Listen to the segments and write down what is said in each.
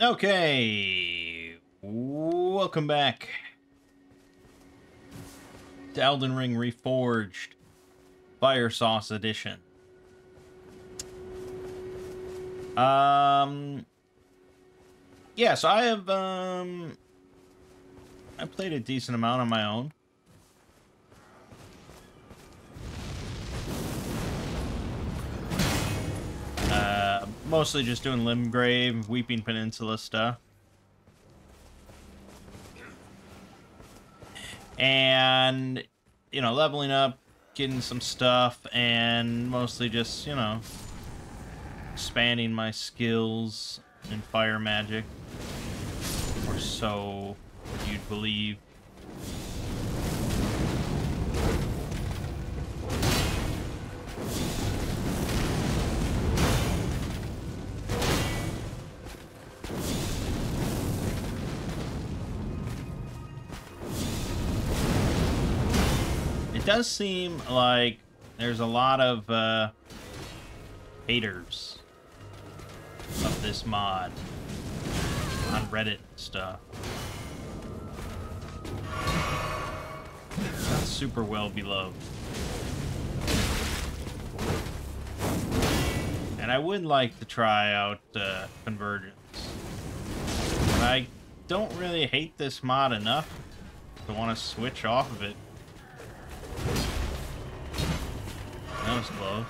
Okay, welcome back to Elden Ring Reforged Fire Sauce Edition. Yeah, so I have I played a decent amount on my own. Mostly just doing Limgrave, Weeping Peninsula stuff. And, you know, leveling up, getting some stuff, and mostly just, you know, expanding my skills in fire magic. Or so you'd believe. It does seem like there's a lot of haters of this mod on Reddit and stuff. Not super well beloved. And I would like to try out Convergence. But I don't really hate this mod enough to want to switch off of it. That was close.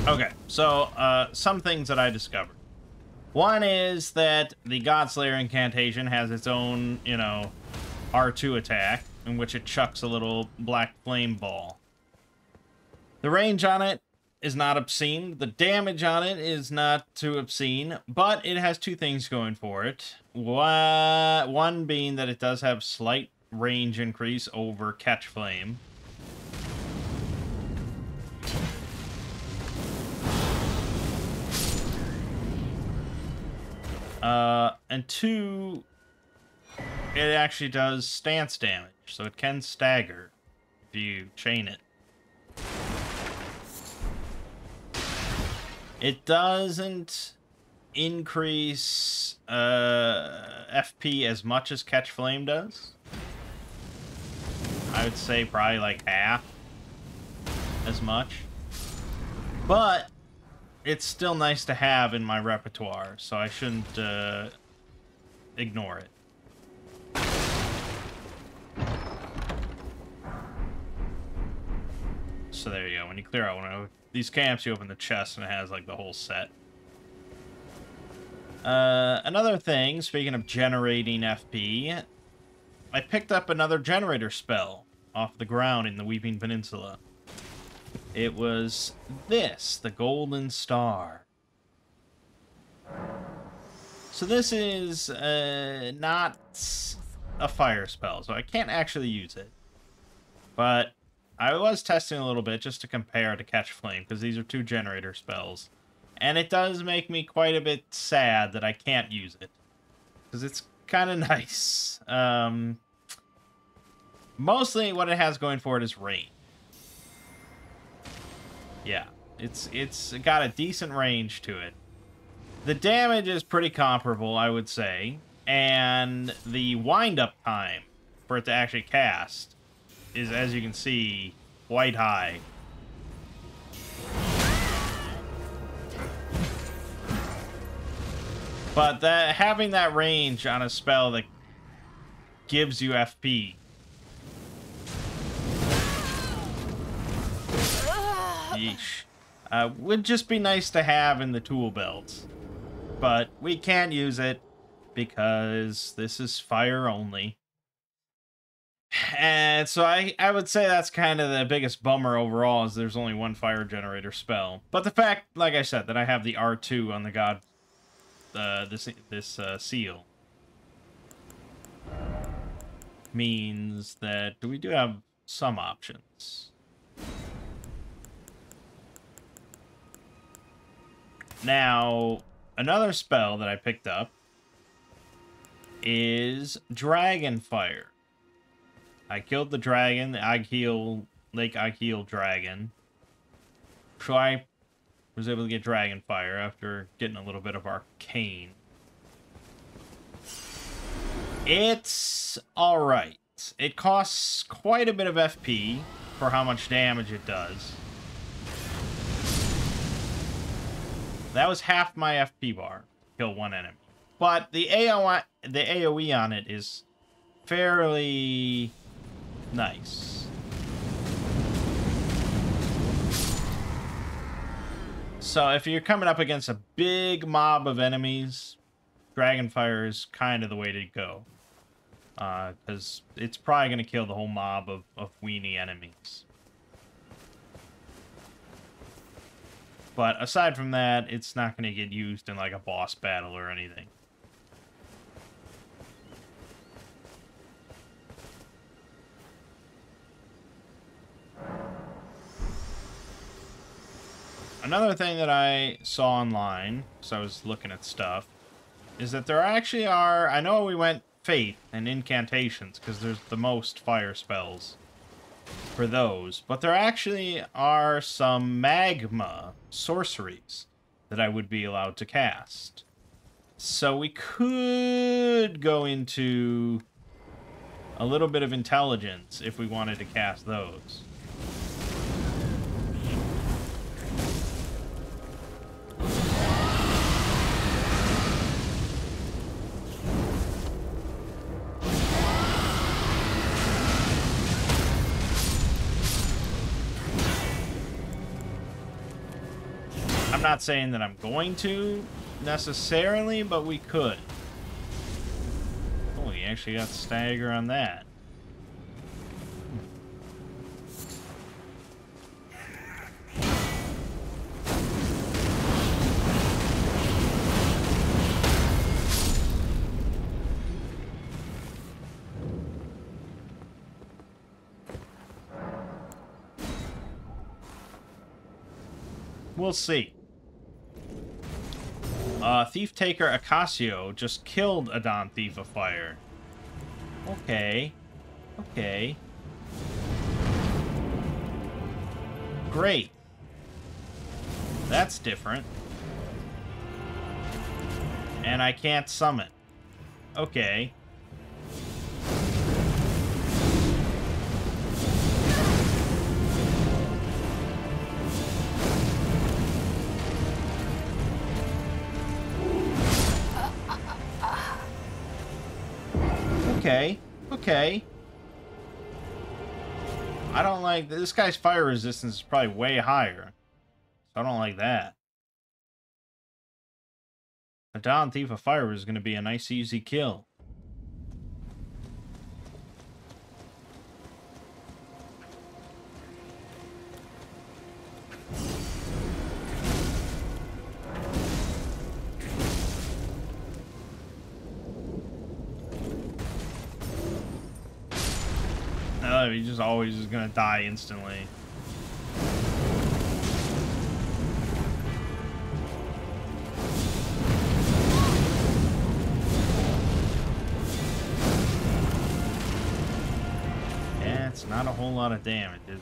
Okay, so some things that I discovered. One is that the Godslayer incantation has its own, you know, R2 attack, in which it chucks a little black flame ball. The range on it is not obscene. The damage on it is not too obscene, but it has two things going for it. One being that it does have slight range increase over Catch Flame. And two, it actually does stance damage, so it can stagger if you chain it. It doesn't increase FP as much as Catch Flame does. I would say probably like half as much. But it's still nice to have in my repertoire, so I shouldn't ignore it. So there you go. When you clear out one of these camps, you open the chest and it has like the whole set. Another thing, speaking of generating FP, I picked up another generator spell off the ground in the Weeping Peninsula. It was this, the Golden Star. So this is not a fire spell, so I can't actually use it. But I was testing a little bit just to compare to Catch Flame, because these are two generator spells. And it does make me quite a bit sad that I can't use it, because it's kind of nice. Mostly what it has going for it is range. Yeah, it's got a decent range to it. The damage is pretty comparable, I would say, and the wind-up time for it to actually cast is, as you can see, quite high. But having that range on a spell that gives you FP would just be nice to have in the tool belt. But we can't use it because this is fire only. And so I would say that's kind of the biggest bummer overall, is there's only one fire generator spell. But the fact, like I said, that I have the R2 on the god, this seal, means that we do have some options. Now, another spell that I picked up is Dragon Fire. I killed the dragon, the Lake Agheel dragon. So I was able to get Dragonfire after getting a little bit of Arcane. It's alright. It costs quite a bit of FP for how much damage it does. That was half my FP bar. Kill one enemy. But the AoE on it is fairly nice. So if you're coming up against a big mob of enemies, Dragonfire is kind of the way to go. Because it's probably going to kill the whole mob of weenie enemies. But aside from that, it's not going to get used in like a boss battle or anything. Another thing that I saw online, so I was looking at stuff, is that there actually are... I know we went Faith and Incantations, because there's the most fire spells for those. But there actually are some magma sorceries that I would be allowed to cast. So we could go into a little bit of intelligence if we wanted to cast those. I'm not saying that I'm going to, necessarily, but we could. Oh, he actually got stagger on that. We'll see. Thief Taker Acacio just killed a Dawn Thief of Fire. Okay. Okay. Great. That's different. And I can't summon. Okay. Okay, okay. I don't like... This guy's fire resistance is probably way higher. So I don't like that. A Dawn Thief of Fire is going to be a nice, easy kill. He just always is gonna die instantly. Yeah, it's not a whole lot of damage, is it?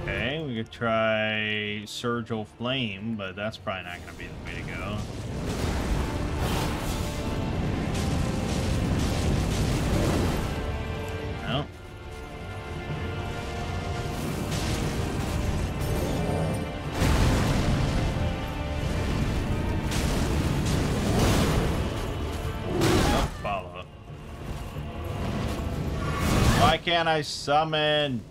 Okay, we could try Surgical Flame, but that's probably not gonna be the way to go. No. Oh, follow. Why can't I summon?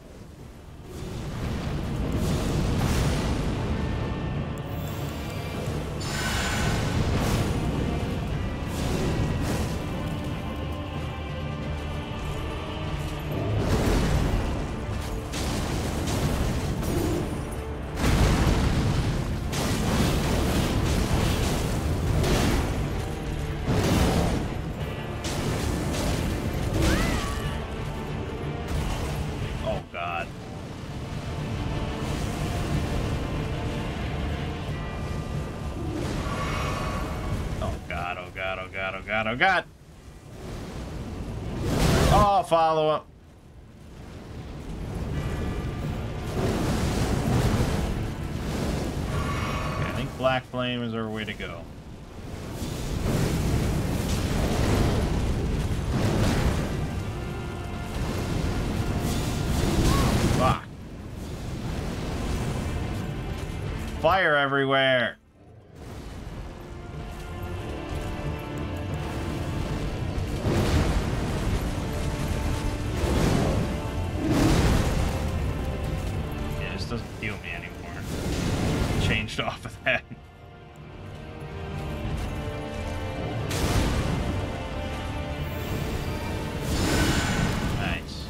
Oh god. Oh, follow up. Black flame is our way to go. Fuck. Fire everywhere. Yeah, this doesn't heal me anymore. Changed off of that. Nice.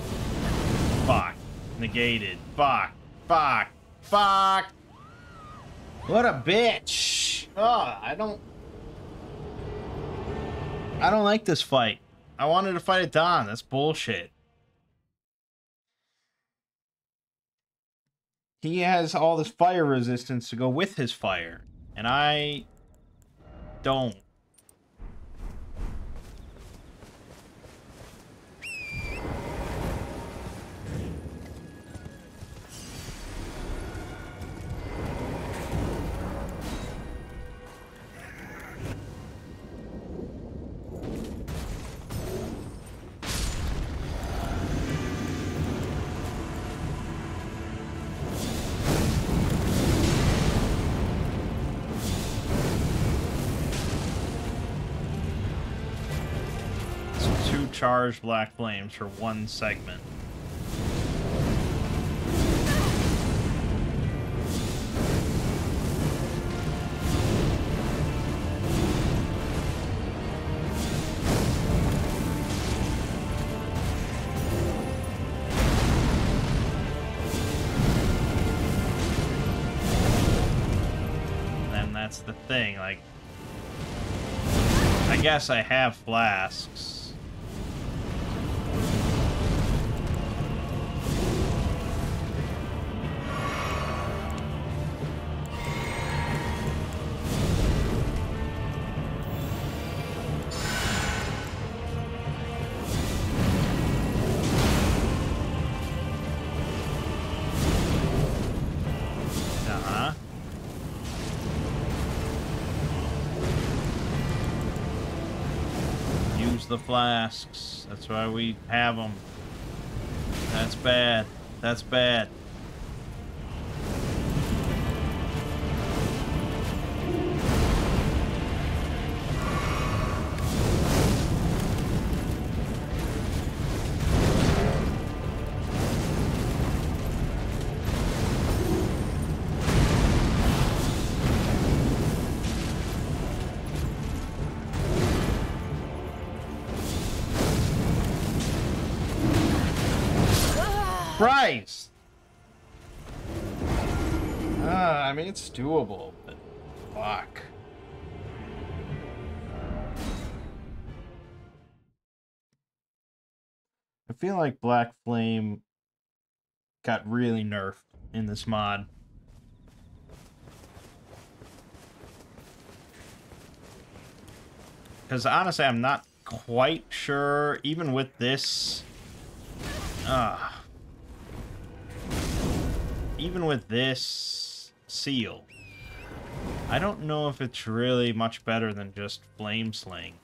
Fuck. Negated. Fuck. Fuck. Fuck. What a bitch. Oh, I don't like this fight. I wanted to fight at dawn. That's bullshit. He has all this fire resistance to go with his fire, and I don't. Charged black flames for one segment. And that's the thing, like, I guess I have flasks. The flasks. That's why we have them. That's bad. That's bad. Christ! I mean, it's doable, but fuck. I feel like Black Flame got really nerfed in this mod. Because honestly, I'm not quite sure, even with this... even with this seal, I don't know if it's really much better than just Flame Sling.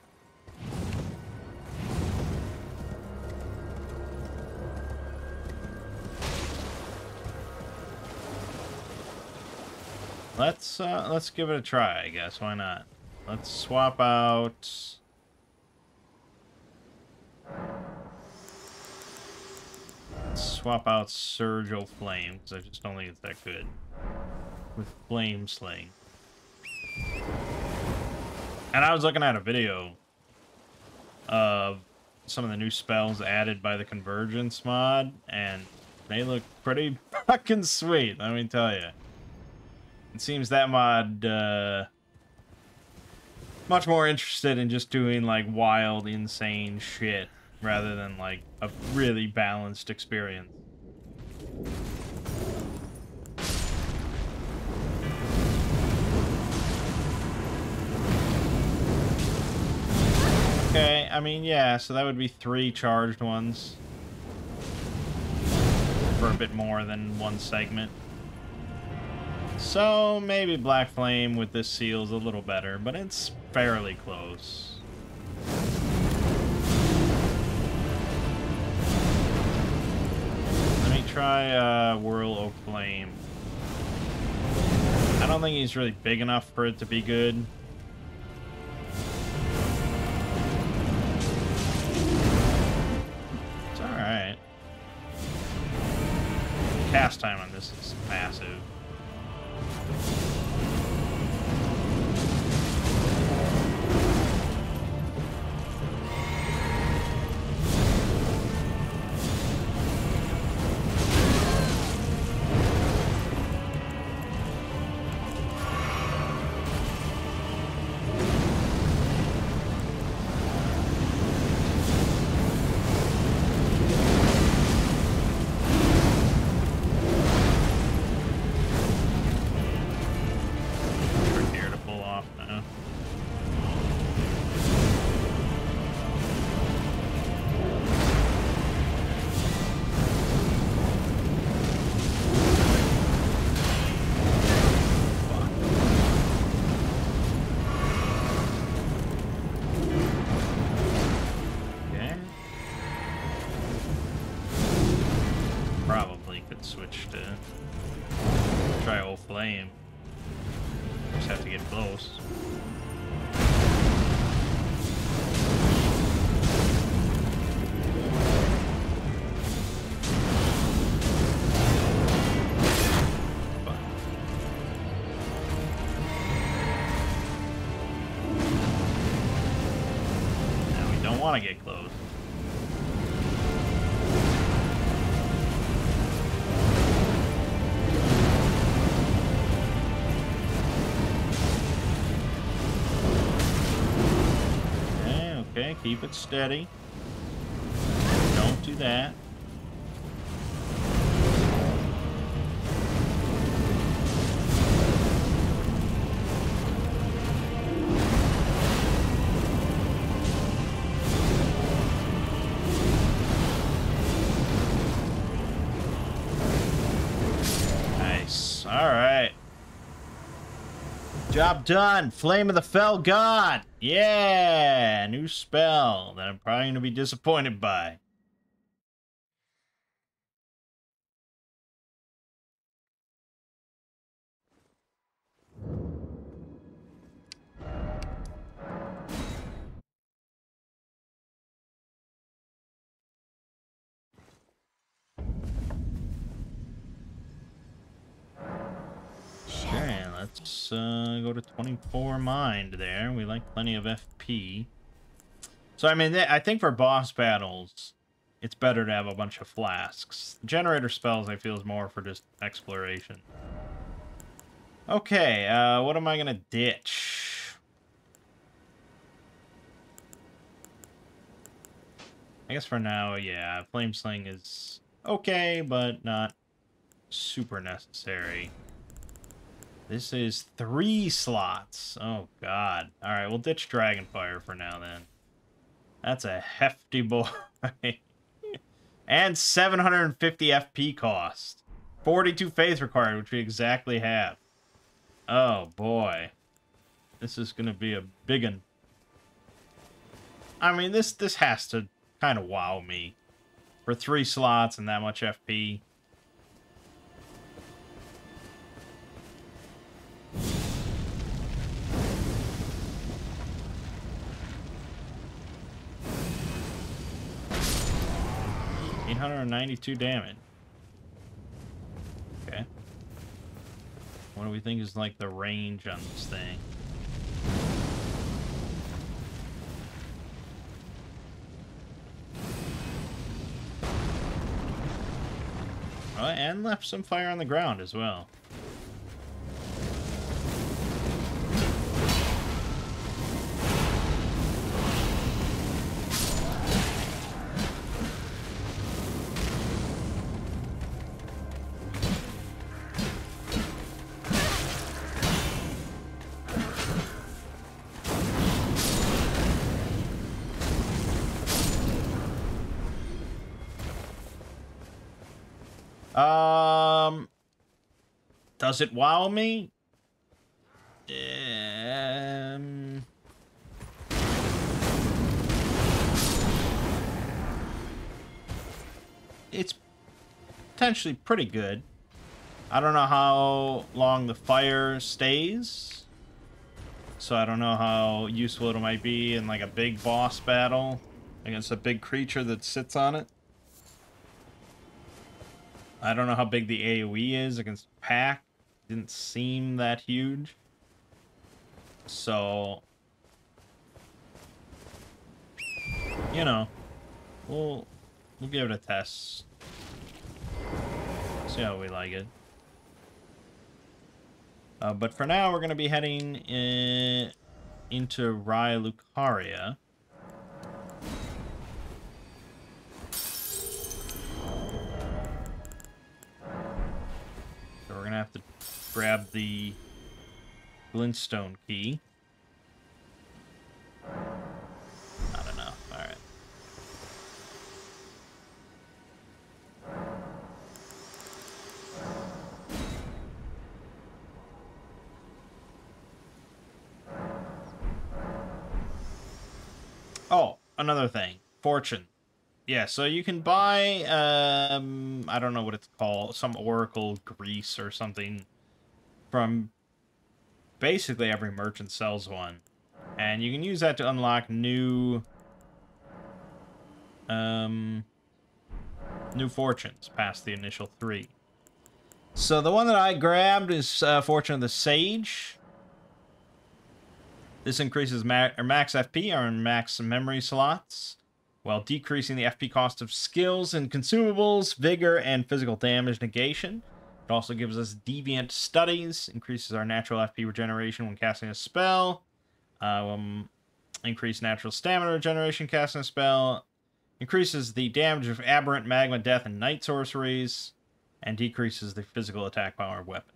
Let's give it a try, I guess. Why not? Let's swap out... swap out Surgical Flame, because I just don't think it's that good with Flame Sling. And I was looking at a video of some of the new spells added by the Convergence mod, and they look pretty fucking sweet, let me tell you. It seems that mod much more interested in just doing like wild, insane shit rather than like a really balanced experience. Okay, I mean, yeah, so that would be 3 charged ones for a bit more than one segment. So maybe Black Flame with this seal is a little better, but it's fairly close. Let me try Whirl of Flame. I don't think he's really big enough for it to be good. It's alright. Cast time on this is massive. Switch to try old flame. Just have to get close. Now we don't want to get close. Okay, keep it steady. Don't do that. Nice. All right. Job done. Flame of the Fell God. Yeah, new spell that I'm probably going to be disappointed by. Okay, let's go to 24 mind there. We like plenty of FP. So, I mean, I think for boss battles, it's better to have a bunch of flasks. Generator spells, I feel, is more for just exploration. Okay, what am I going to ditch? I guess for now, yeah, Flame Sling is okay, but not super necessary. This is 3 slots. Oh, God. All right, we'll ditch Dragonfire for now, then. That's a hefty boy. And 750 FP cost. 42 faith required, which we exactly have. Oh, boy. This is going to be a big one. I mean, this has to kind of wow me. For 3 slots and that much FP. $892 damage. Okay. What do we think is like the range on this thing? Oh, and left some fire on the ground as well. Does it wow me? It's potentially pretty good. I don't know how long the fire stays, so I don't know how useful it might be in like a big boss battle against a big creature that sits on it. I don't know how big the AoE is against pack. Didn't seem that huge. So, you know, we'll give it a test. See how we like it. But for now, we're going to be heading into Raya Lucaria. So we're going to have to grab the glintstone key. Not enough. All right. Oh, another thing. Fortune. Yeah, so you can buy, I don't know what it's called, some Oracle Grease or something from basically every merchant sells one. And you can use that to unlock new fortunes past the initial 3. So the one that I grabbed is Fortune of the Sage. This increases max FP or max memory slots, while decreasing the FP cost of skills and consumables, vigor, and physical damage negation. It also gives us Deviant Studies, increases our natural FP regeneration when casting a spell, increase natural stamina regeneration casting a spell, increases the damage of aberrant magma, death, and night sorceries, and decreases the physical attack power of weapons.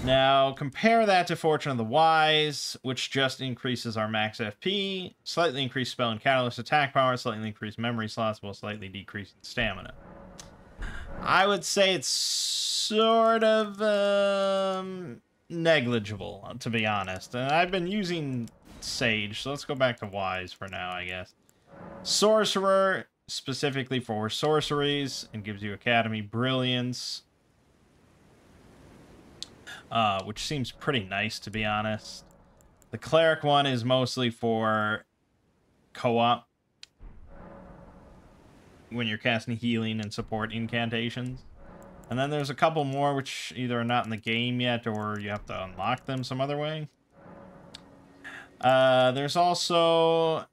Now, compare that to Fortune of the Wise, which just increases our max FP, slightly increased spell and catalyst attack power, slightly increased memory slots, while slightly decreasing stamina. I would say it's sort of negligible, to be honest. And I've been using Sage, so let's go back to Wise for now, I guess. Sorcerer, specifically for sorceries, and gives you Academy Brilliance. Which seems pretty nice, to be honest. The Cleric one is mostly for co-op, when you're casting healing and support incantations. And then there's a couple more which either are not in the game yet, or you have to unlock them some other way. There's also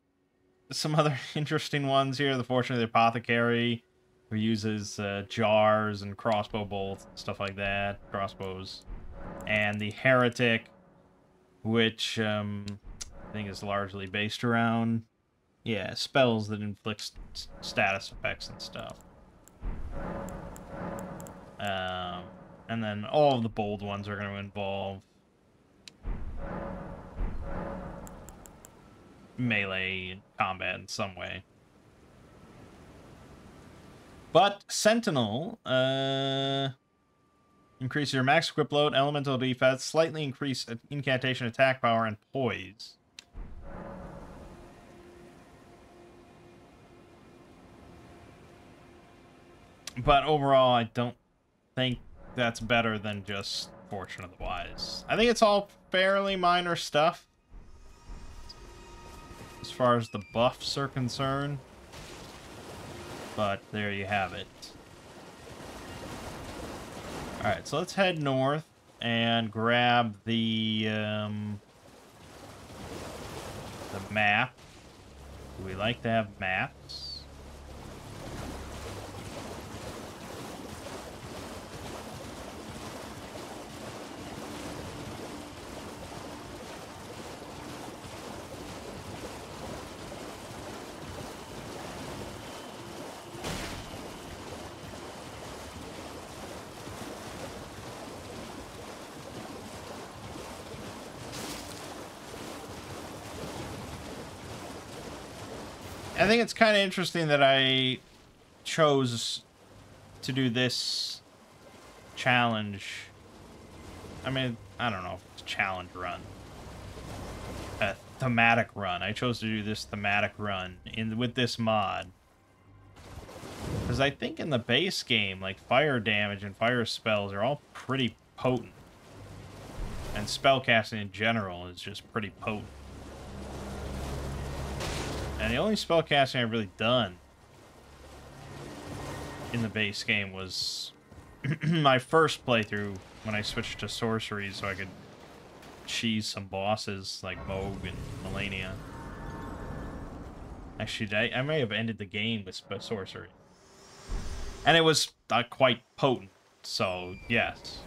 some other interesting ones here. The Fortune of the Apothecary, who uses jars and crossbow bolts and stuff like that. Crossbows. And the Heretic, which I think is largely based around, yeah, spells that inflict status effects and stuff. And then all of the bold ones are going to involve melee combat in some way. But Sentinel, increase your max equip load, elemental defense, slightly increase incantation attack power, and poise. But overall, I don't think that's better than just Fortune of the Wise. I think it's all fairly minor stuff as far as the buffs are concerned. But there you have it. Alright, so let's head north and grab the map. We like to have maps. I think it's kind of interesting that I chose to do this challenge I mean, I don't know if it's a challenge run. A thematic run. I chose to do this thematic run with this mod. Because I think in the base game, like, fire damage and fire spells are all pretty potent. And spellcasting in general is just pretty potent. And the only spellcasting I've really done in the base game was my first playthrough when I switched to sorcery so I could cheese some bosses like Mangg and Melania. Actually, I may have ended the game with sorcery. And it was quite potent, so yes.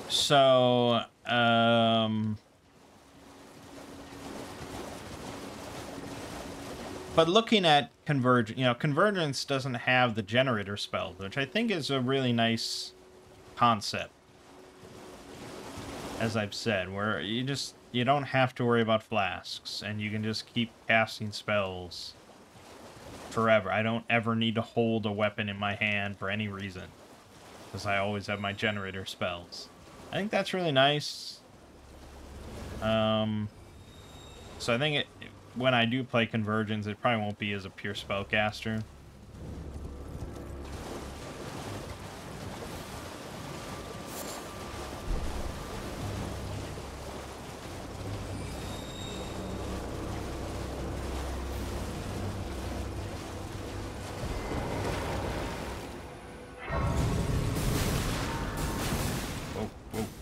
So, but looking at Convergence, you know, Convergence doesn't have the generator spells, which I think is a really nice concept. As I've said, where you don't have to worry about flasks, and you can just keep casting spells forever. I don't ever need to hold a weapon in my hand for any reason, because I always have my generator spells. I think that's really nice. So I think when I do play Convergence, it probably won't be as a pure spellcaster.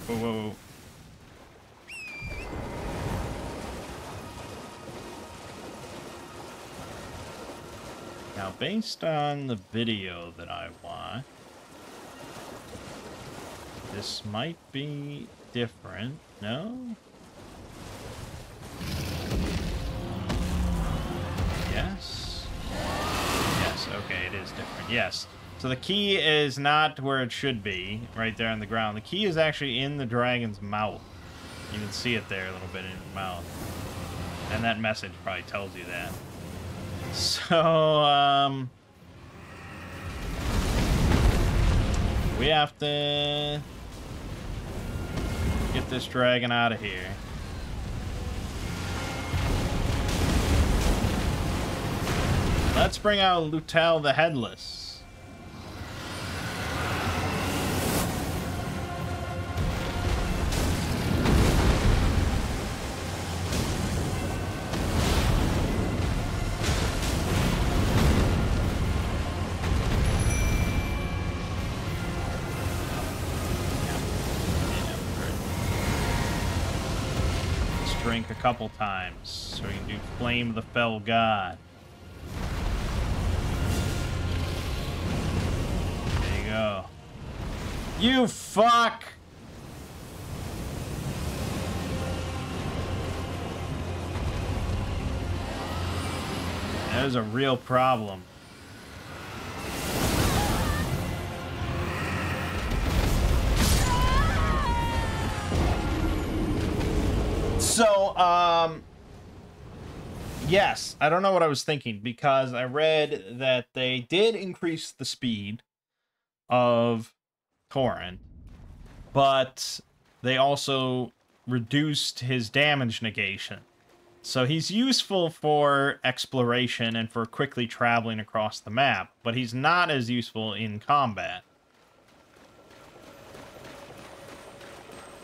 Whoa. Now, based on the video that I watched, this might be different. No? Yes? Yes, okay, it is different. Yes. So the key is not where it should be, right there on the ground. The key is actually in the dragon's mouth. You can see it there a little bit in his mouth. And that message probably tells you that. So, we have to get this dragon out of here. Let's bring out Lutel the Headless. Drink a couple times so we can do Flame of the Fell God. There you go. You fuck! That is a real problem. So, yes, I don't know what I was thinking, because I read that they did increase the speed of Torrent, but they also reduced his damage negation. So he's useful for exploration and for quickly traveling across the map, but he's not as useful in combat.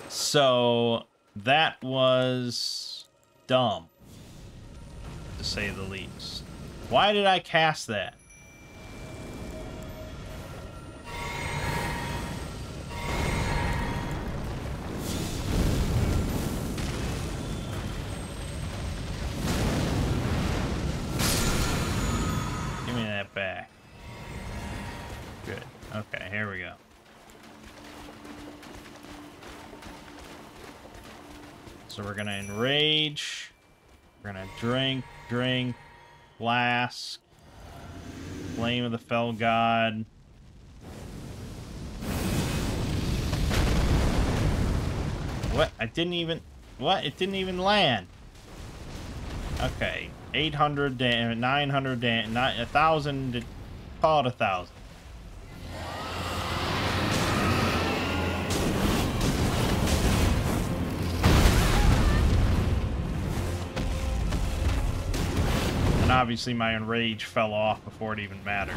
So that was dumb, to say the least. Why did I cast that? Give me that back. Good. Okay, here we go. So we're gonna enrage. We're gonna drink, flask, Flame of the Fell God. What? It didn't even land. Okay, 800 damage, 900 damage, 1,000. Call it 1,000. And obviously my enrage fell off before it even mattered.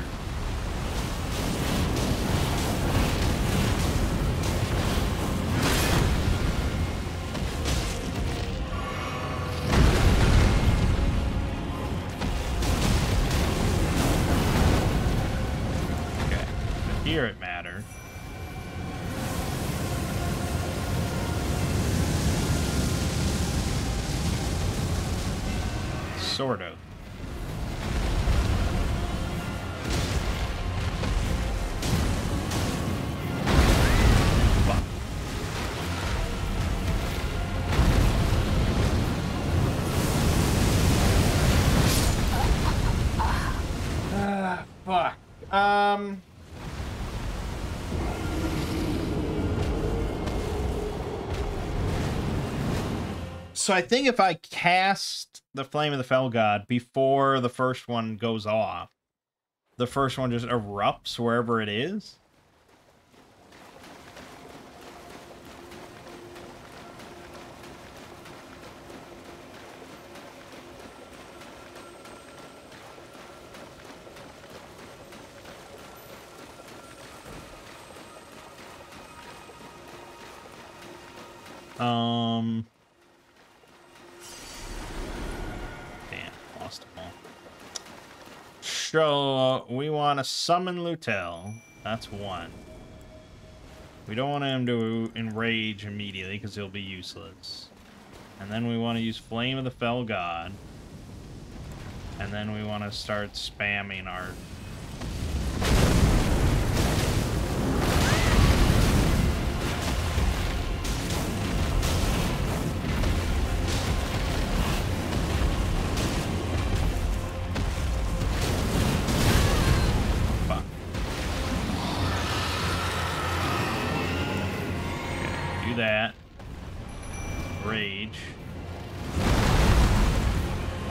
Okay, but here it mattered. Sort of. Fuck. So I think if I cast the Flame of the Fell God before the first one goes off, the first one just erupts wherever it is. Damn, lost them all. So, we want to summon Lutel. That's one. We don't want him to enrage immediately because he'll be useless. And then we want to use Flame of the Fell God. And then we want to start spamming our... that. Rage.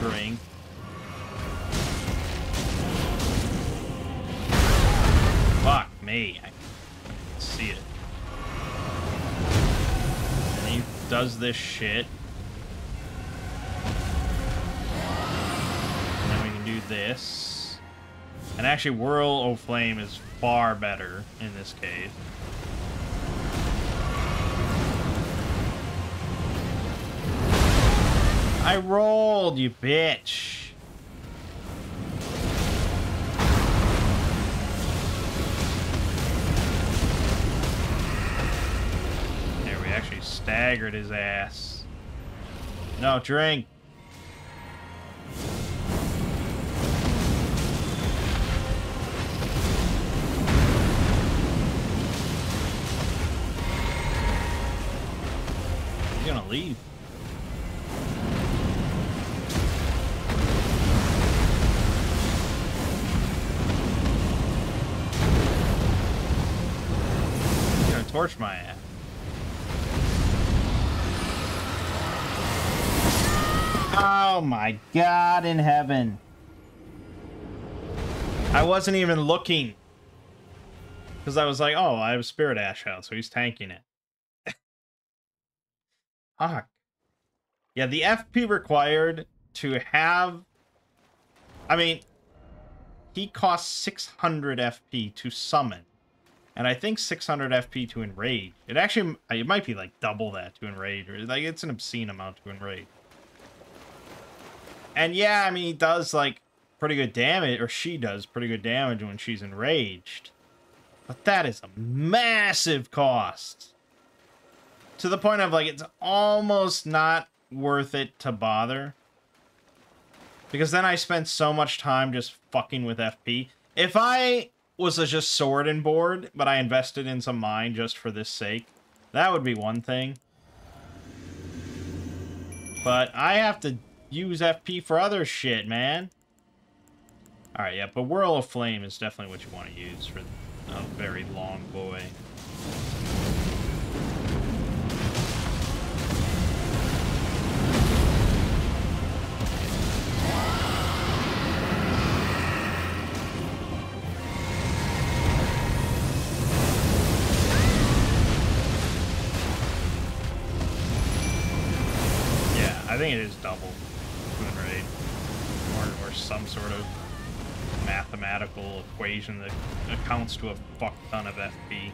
Drink. Fuck me. I can see it. And he does this shit. And then we can do this. And actually, Whirl of Flame is far better in this case. I rolled, you bitch. There, we actually staggered his ass. No, drink. He's gonna leave. Torch my ass. Oh my God in heaven. I wasn't even looking. Because I was like, oh, I have Spirit Ash out, so he's tanking it. Fuck. Yeah, the FP required to have... I mean, he costs 600 FP to summon. And I think 600 FP to enrage. It actually, it might be like double that to enrage. Or like, it's an obscene amount to enrage. And yeah, I mean, he does like pretty good damage, or she does pretty good damage when she's enraged. But that is a massive cost. To the point of like, it's almost not worth it to bother. Because then I spent so much time just fucking with FP. If I was just sword and board, but I invested in some mine just for this sake, that would be one thing. But I have to use FP for other shit, man. Alright, yeah, but Whirl of Flame is definitely what you want to use for a very long boy. think it is double win rate. Or some sort of mathematical equation that accounts to a fuck ton of FP.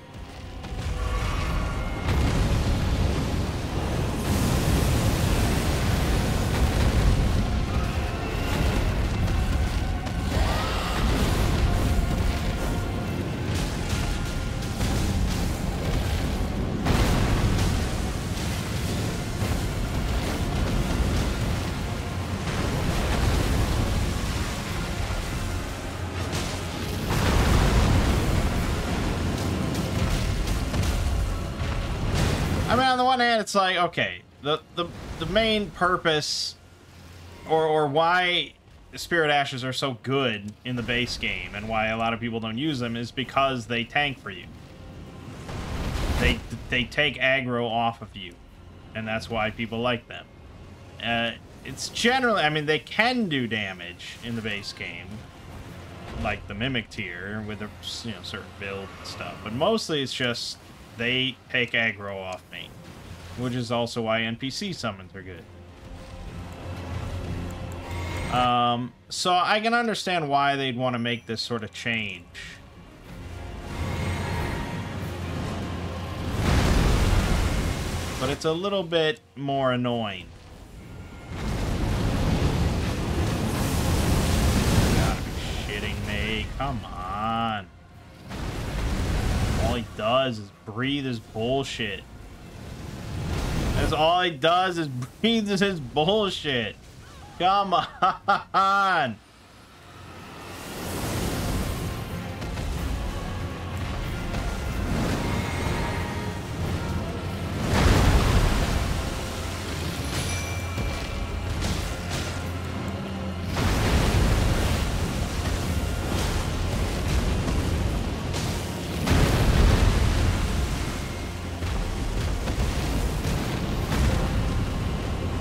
I mean, on the one hand, it's like, okay, the main purpose, or why Spirit Ashes are so good in the base game, and why a lot of people don't use them, is because they tank for you. They take aggro off of you, and that's why people like them. It's generally, I mean, they can do damage in the base game, like the Mimic tier with a certain build and stuff, but mostly it's just they take aggro off me, which is also why NPC summons are good. So I can understand why they'd want to make this sort of change. But it's a little bit more annoying. You gotta be shitting me. Come on. All he does is breathe his bullshit. That's all he does is breathe his bullshit. Come on.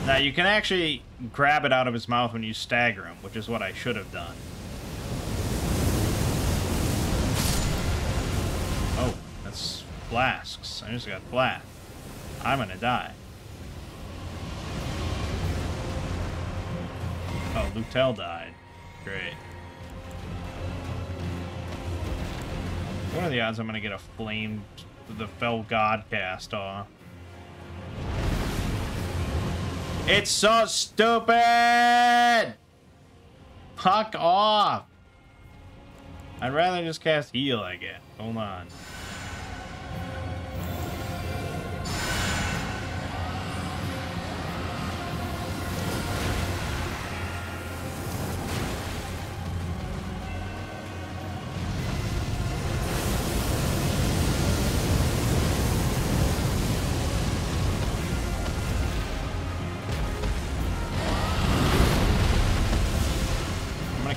Now, you can actually grab it out of his mouth when you stagger him, which is what I should have done. Oh, that's flasks. I just got flasks. I'm gonna die. Oh, Lutel died. Great. What are the odds I'm gonna get a flame, the Fell God cast off? It's so stupid! Fuck off! I'd rather just cast heal, I guess. Hold on.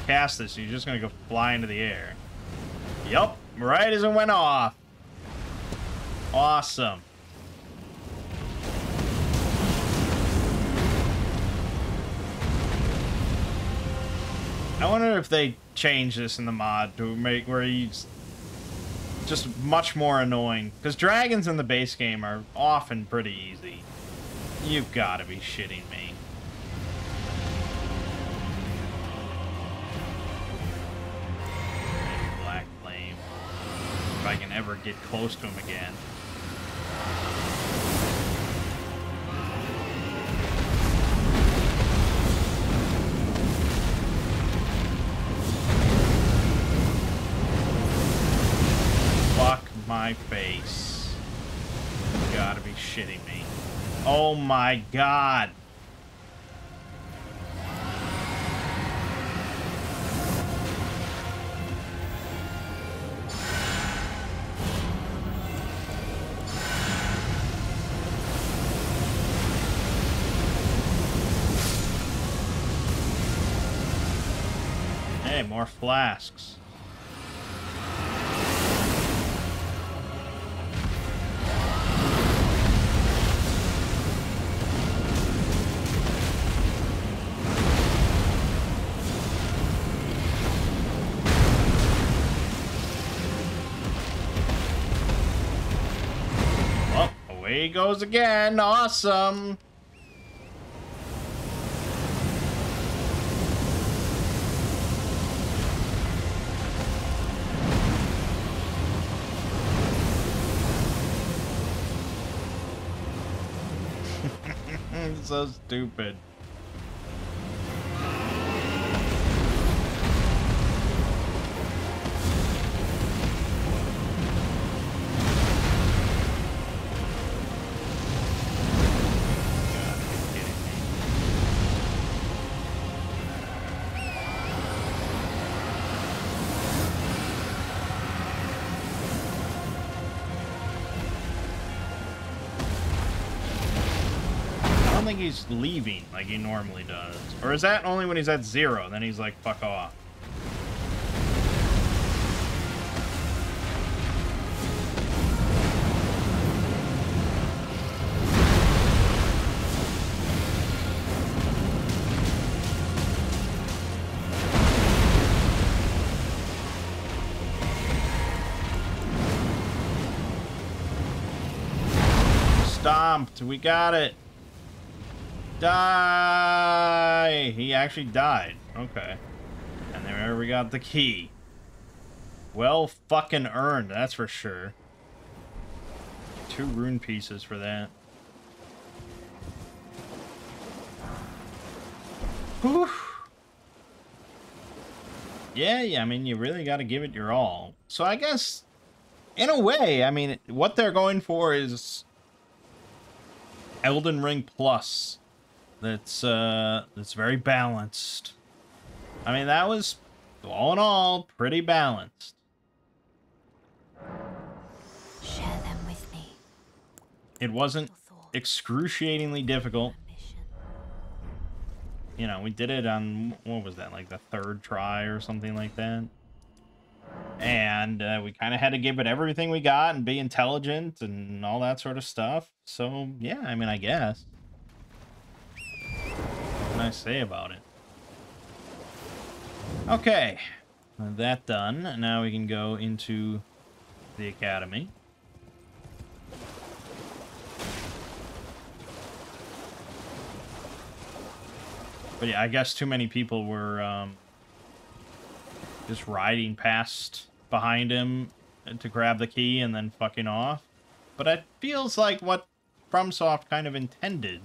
Cast this, so you're just gonna go fly into the air. Yup, right as it went off. Awesome. I wonder if they change this in the mod to make where he's just much more annoying. Because dragons in the base game are often pretty easy. You've got to be shitting me. If I can ever get close to him again. Fuck my face. You gotta be shitting me. Oh my god. More flasks. Well, away he goes again. Awesome. So stupid. I think he's leaving like he normally does. Or is that only when he's at 0? Then he's like, fuck off. Stomped. We got it. Die! He actually died. Okay. And there we got the key. Well fucking earned, that's for sure. 2 rune pieces for that. Whew. Yeah, I mean, you really got to give it your all. So I guess, in a way, I mean, what they're going for is Elden Ring Plus. That's very balanced. I mean, that was, all in all, pretty balanced. Share them with me. It wasn't excruciatingly difficult. You know, we did it on, what was that, like the 3rd try or something like that? And we kind of had to give it everything we got and be intelligent and all that sort of stuff. So, yeah, I mean, I guess. What can I say about it? Okay, that done. Now we can go into the academy. But yeah, I guess too many people were just riding past behind him to grab the key and then fucking off. But it feels like what FromSoft kind of intended.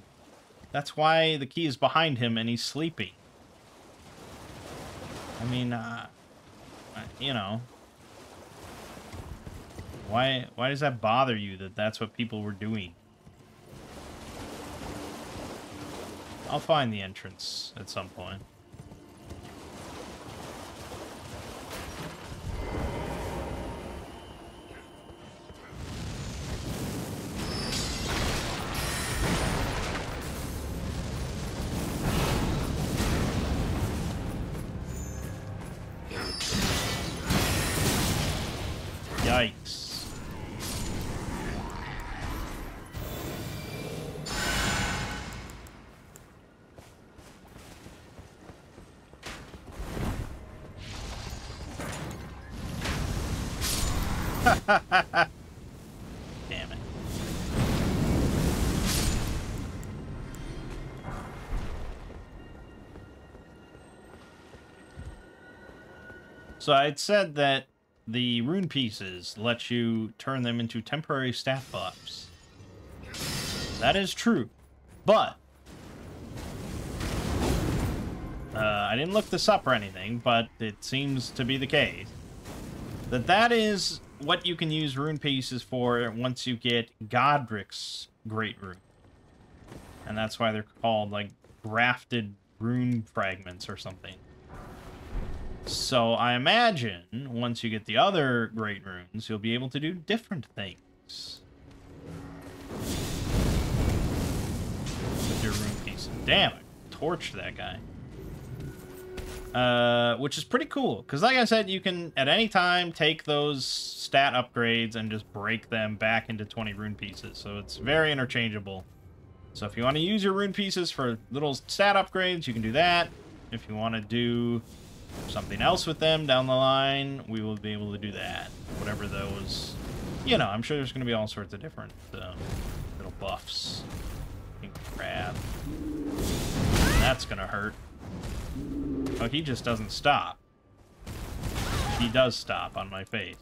That's why the key is behind him and he's sleeping. I mean, you know, why does that bother you that that's what people were doing? I'll find the entrance at some point. Yikes. Damn it. So I'd said that the rune pieces let you turn them into temporary stat buffs. That is true, but I didn't look this up or anything, but it seems to be the case that is what you can use rune pieces for once you get Godric's Great Rune. And that's why they're called, like, grafted rune fragments or something. So I imagine once you get the other Great Runes, you'll be able to do different things with your rune pieces. Damn it. Torched that guy. Which is pretty cool, because like I said, you can, at any time, take those stat upgrades and just break them back into 20 rune pieces, so it's very interchangeable. So if you want to use your rune pieces for little stat upgrades, you can do that. If you want to do something else with them down the line, we will be able to do that. Whatever those, you know, I'm sure there's going to be all sorts of different little buffs you can grab. That's going to hurt. Oh, he just doesn't stop. He does stop on my face.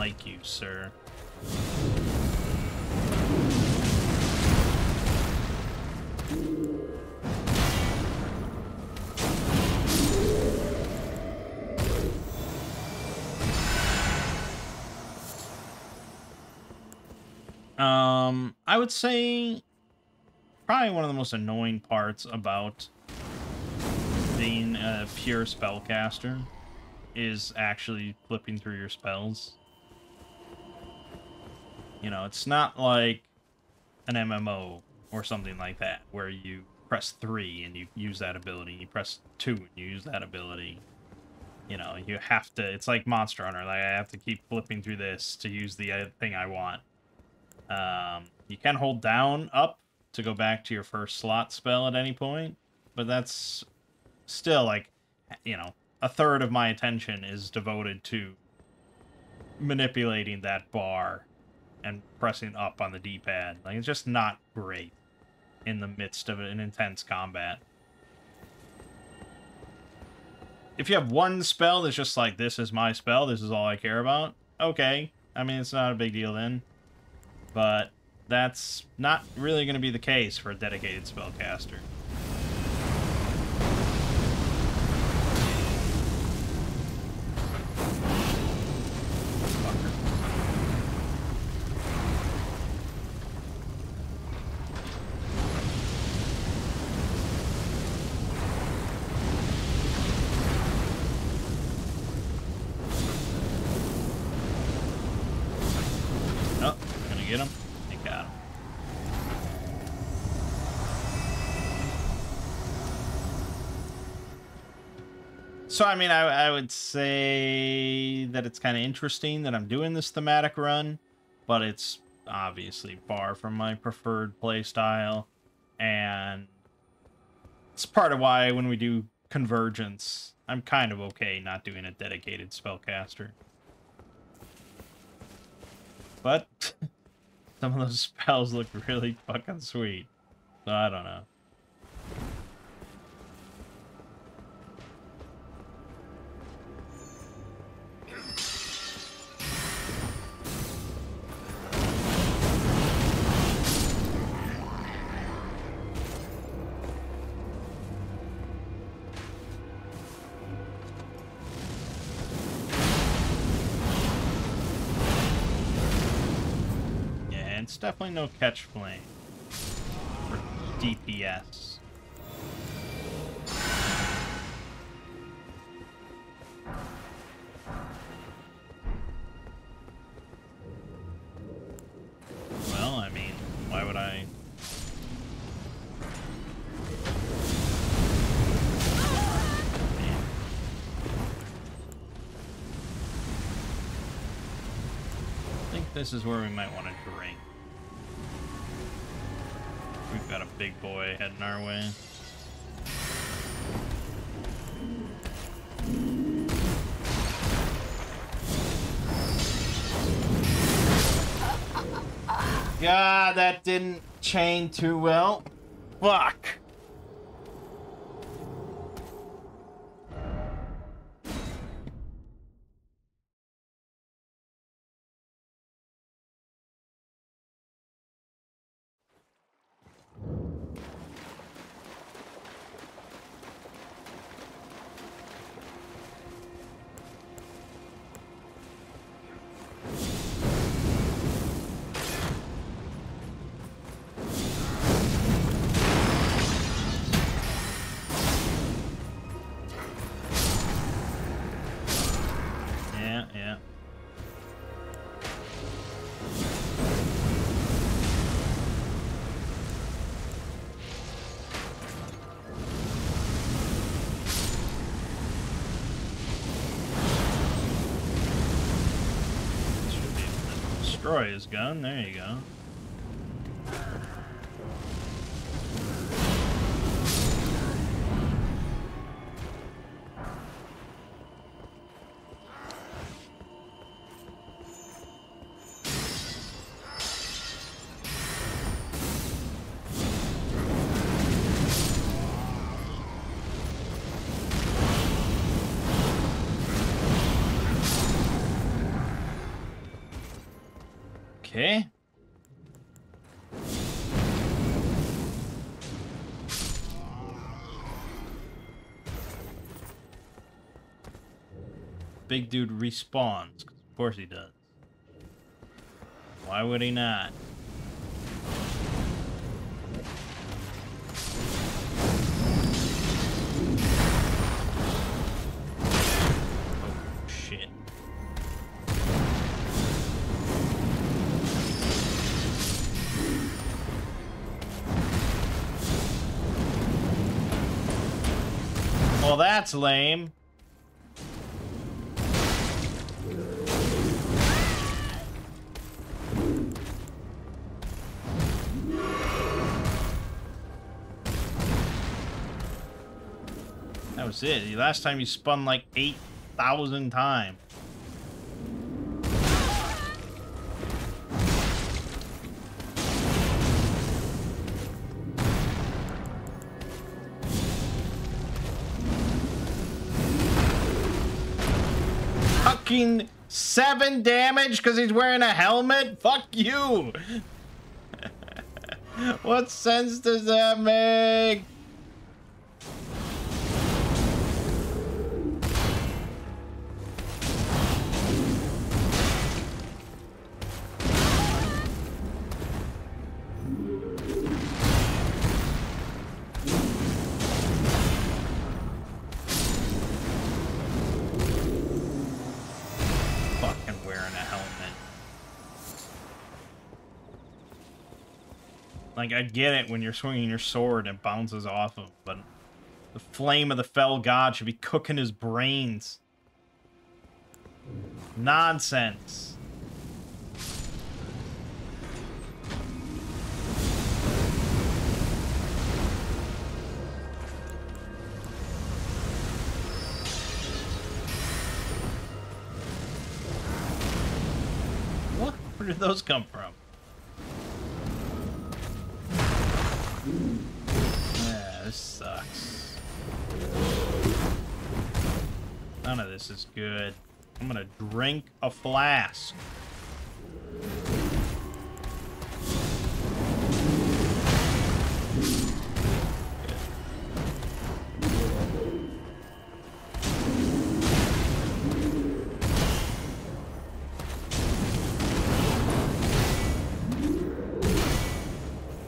like you, sir. I would say probably one of the most annoying parts about being a pure spellcaster is actually flipping through your spells. You know, it's not like an MMO or something like that, where you press 3 and you use that ability, you press 2 and you use that ability. You know, you have to, it's like Monster Hunter, like I have to keep flipping through this to use the thing I want. You can hold down up to go back to your first slot spell at any point, but that's still like, you know, a third of my attention is devoted to manipulating that bar and pressing up on the D-pad. Like, it's just not great in the midst of an intense combat. If you have one spell that's just like, this is my spell, this is all I care about, okay. I mean, it's not a big deal then. But that's not really going to be the case for a dedicated spellcaster. Oh, gonna get him. I got him. So, I mean, I would say that it's kind of interesting that I'm doing this thematic run, but it's obviously far from my preferred playstyle, and it's part of why when we do Convergence, I'm kind of okay not doing a dedicated spellcaster. But some of those spells look really fucking sweet, so I don't know. It's definitely no catch flame for DPS. Well, I mean, why would I? I think this is where we might want to drink. We've got a big boy heading our way. God, that didn't chain too well. Fuck. Yeah. Should be able to destroy his gun. There you go. Okay. Big dude respawns. Of course he does. Why would he not? Oh, shit. Well, that's lame. That was it. Last time you spun like 8,000 times. Fucking 7 damage because he's wearing a helmet? Fuck you! What sense does that make? Like, I get it when you're swinging your sword and it bounces off him, but the flame of the fell god should be cooking his brains. Nonsense. What? Where did those come from? Yeah, this sucks. None of this is good. I'm gonna drink a flask.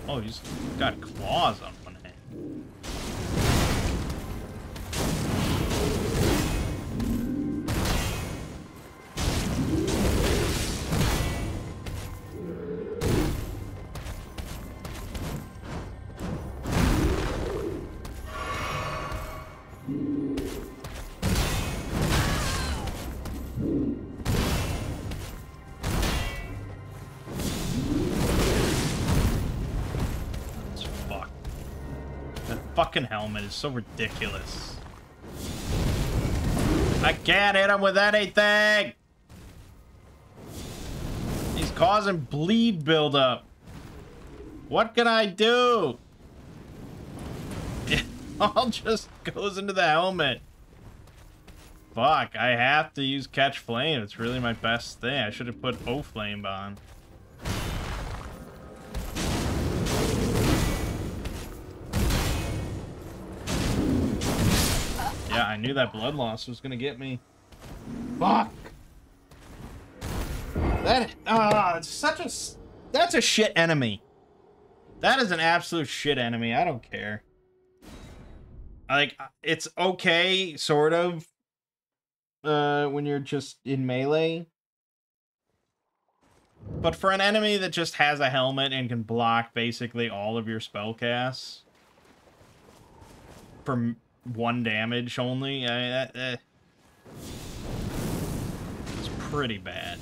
Oh, he's got claws on one hand. Fucking helmet is so ridiculous. I can't hit him with anything. He's causing bleed buildup. What can I do? It all just goes into the helmet. Fuck, I have to use catch flame. It's really my best thing. I should have put O flame on. Yeah, I knew that blood loss was gonna get me. Fuck. That's a shit enemy. That is an absolute shit enemy. I don't care. Like, it's okay, sort of, when you're just in melee. But for an enemy that just has a helmet and can block basically all of your spell casts for 1 damage only, it's pretty bad.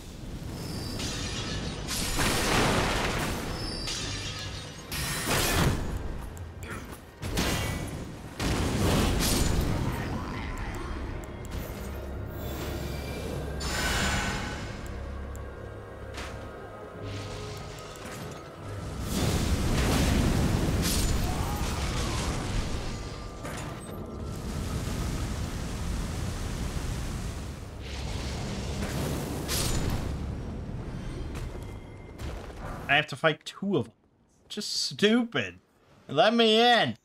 I have to fight 2 of them. Just stupid. Let me in.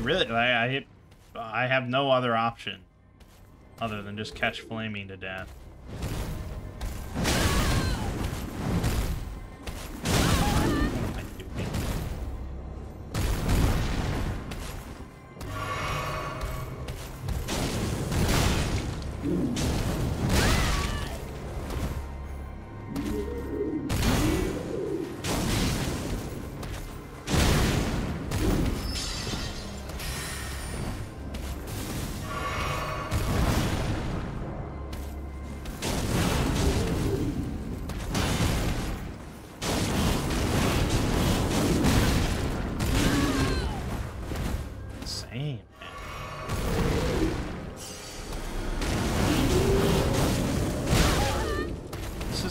Really, I have no other option other than just catch Flaming to death.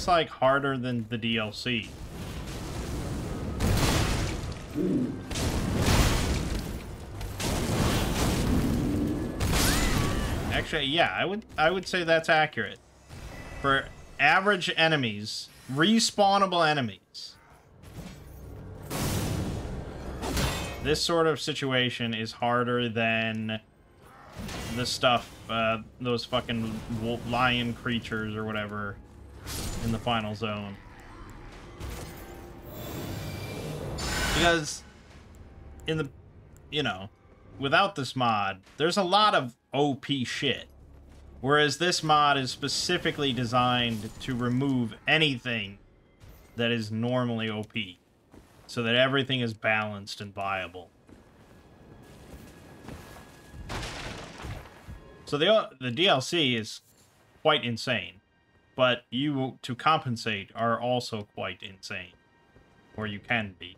Like harder than the DLC. Actually, yeah, I would say that's accurate. For average enemies, respawnable enemies, this sort of situation is harder than the stuff, those fucking lion creatures or whatever in the final zone. Because in the, you know, without this mod, there's a lot of OP shit. Whereas this mod is specifically designed to remove anything that is normally OP, so that everything is balanced and viable. So the DLC is quite insane. But you, to compensate, are also quite insane. Or you can be.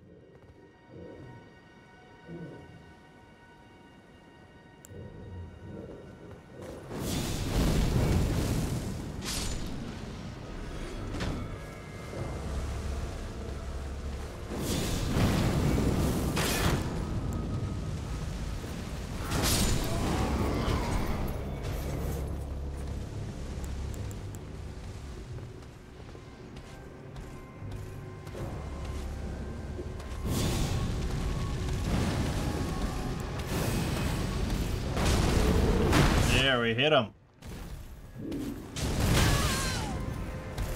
There, we hit him.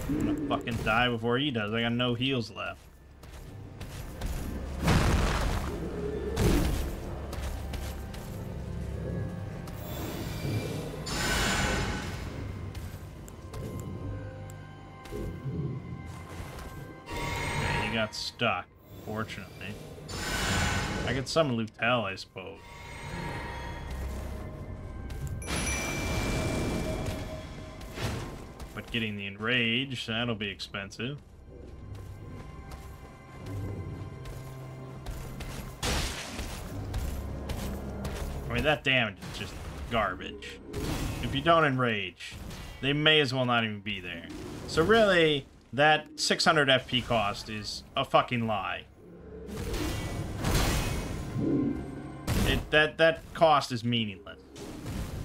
I'm gonna fucking die before he does. I got no heals left. Okay, he got stuck, fortunately. I could summon Lutel, I suppose. But getting the enrage, that'll be expensive. I mean, that damage is just garbage. If you don't enrage, they may as well not even be there. So really, that 600 FP cost is a fucking lie. That cost is meaningless.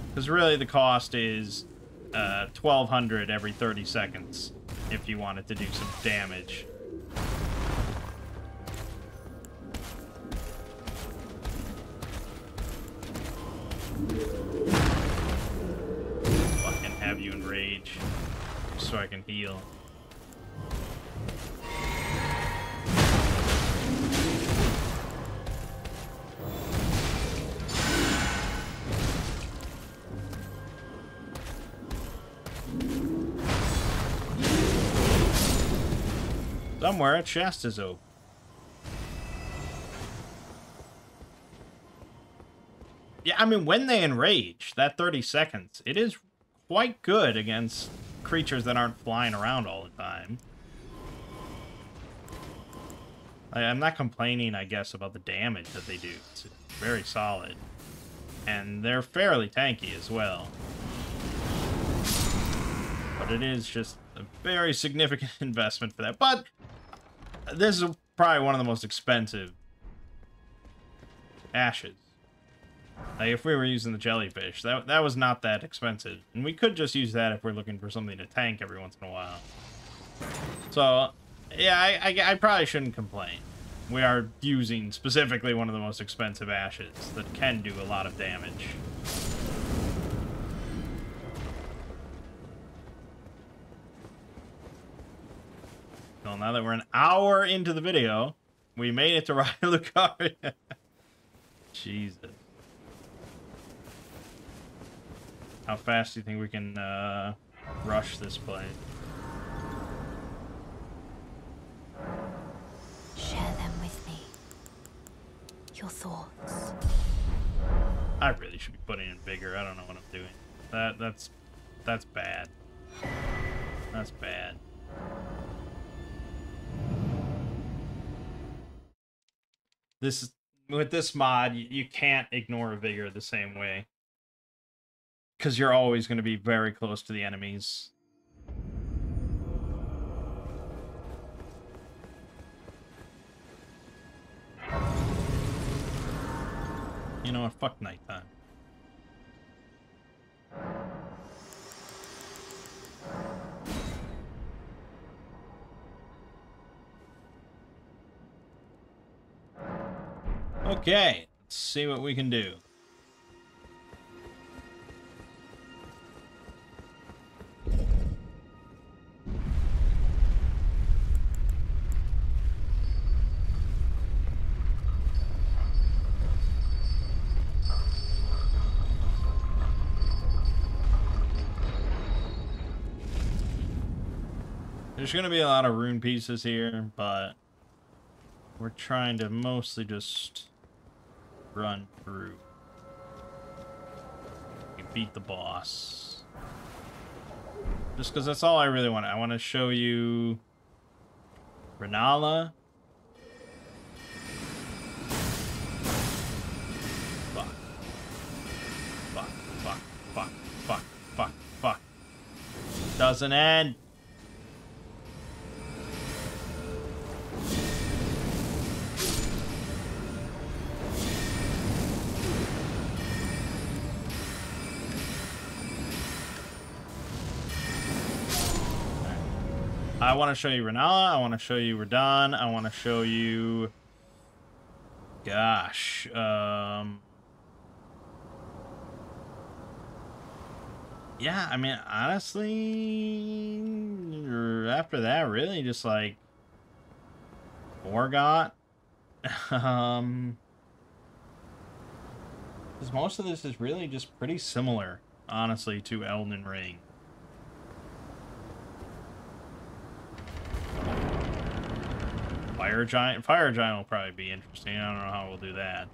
Because really the cost is 1200 every 30 seconds if you wanted to do some damage. Fucking have you enrage so I can heal. Somewhere a chest is open. Yeah, I mean, when they enrage, that 30 seconds, it is quite good against creatures that aren't flying around all the time. I'm not complaining, I guess, about the damage that they do. It's very solid. And they're fairly tanky as well. But it is just a very significant investment for that. But this is probably one of the most expensive ashes. Like, if we were using the jellyfish, that was not that expensive. And we could just use that if we're looking for something to tank every once in a while. So, yeah, I probably shouldn't complain. We are using specifically one of the most expensive ashes that can do a lot of damage. Well, now that we're an hour into the video, we made it to Lucaria. Jesus. How fast do you think we can rush this place? Share them with me. Your thoughts. I really should be putting in bigger. I don't know what I'm doing. That's bad. That's bad. With this mod, you can't ignore vigor the same way. Because you're always going to be very close to the enemies. You know what? Fuck nighttime. Okay, let's see what we can do. There's going to be a lot of rune pieces here, but we're trying to mostly just run through. We beat the boss. Just because that's all I really want. I want to show you Renala. Fuck. Fuck, fuck, fuck, fuck, fuck, fuck. Doesn't end. I want to show you Renala. I want to show you Radahn. I want to show you... Gosh. Yeah, I mean, honestly... After that, really, just like... Morgott. Because most of this is really just pretty similar, honestly, to Elden Ring. Fire Giant will probably be interesting. I don't know how we'll do that.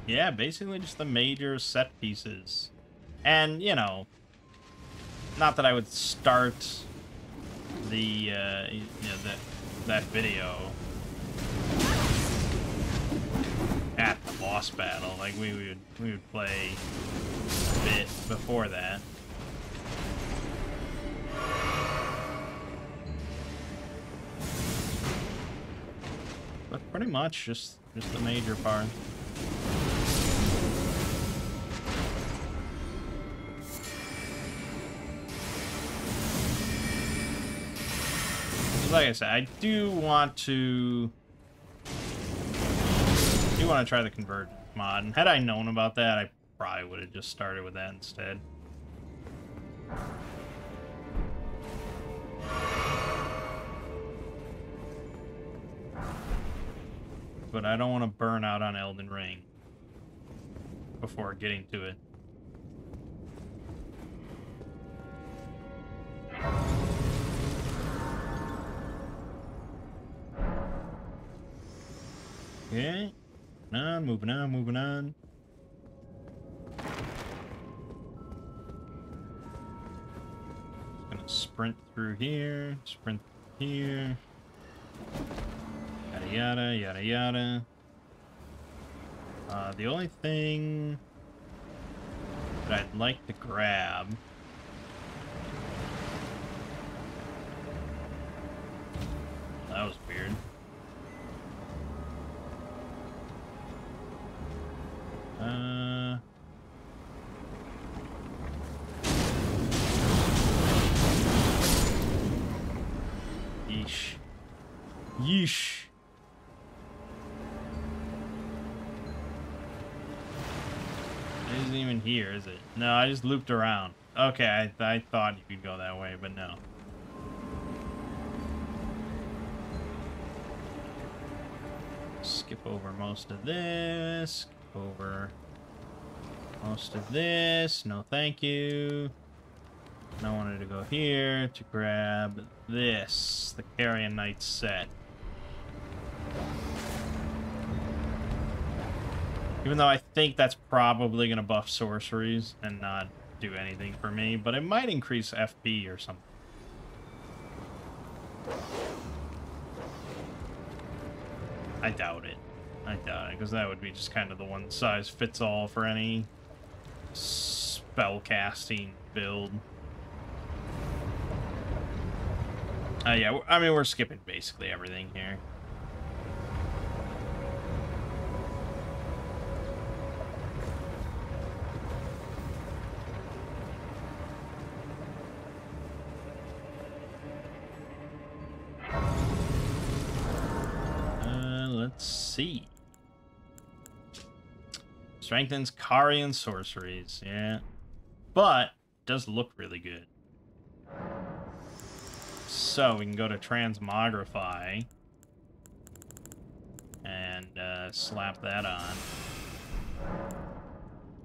Yeah, basically just the major set pieces. And, you know, not that I would start the, you know, that video at the boss battle. Like, we would play a bit before that. But pretty much just the major part. Like I said, I do want to try the Convergence mod, and had I known about that, I probably would have just started with that instead. But I don't want to burn out on Elden Ring before getting to it. Okay. Moving on. Sprint through here, sprint here. Yada yada, yada yada. The only thing that I'd like to grab... That was weird. Yeesh. Yeesh. It isn't even here, is it? No, I just looped around. Okay, I thought you could go that way, but no. Skip over most of this. Skip over most of this. No, thank you. And I wanted to go here to grab this, the Carrion Knight set. Even though I think that's probably going to buff sorceries and not do anything for me, but it might increase FP or something. I doubt it. I doubt it, because that would be just kind of the one size fits all for any spell casting build. Yeah, I mean, we're skipping basically everything here. Let's see. Strengthens Carian sorceries, yeah. But does look really good. So we can go to Transmogrify and slap that on.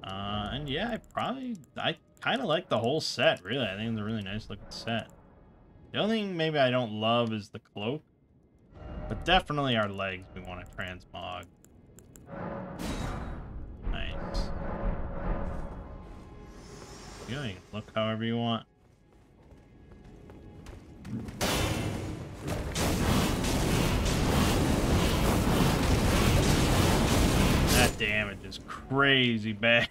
And yeah, I kind of like the whole set, really. I think it's a really nice looking set. The only thing maybe I don't love is the cloak. But definitely our legs we want to transmog. Nice. You can look however you want. That damage is crazy bad.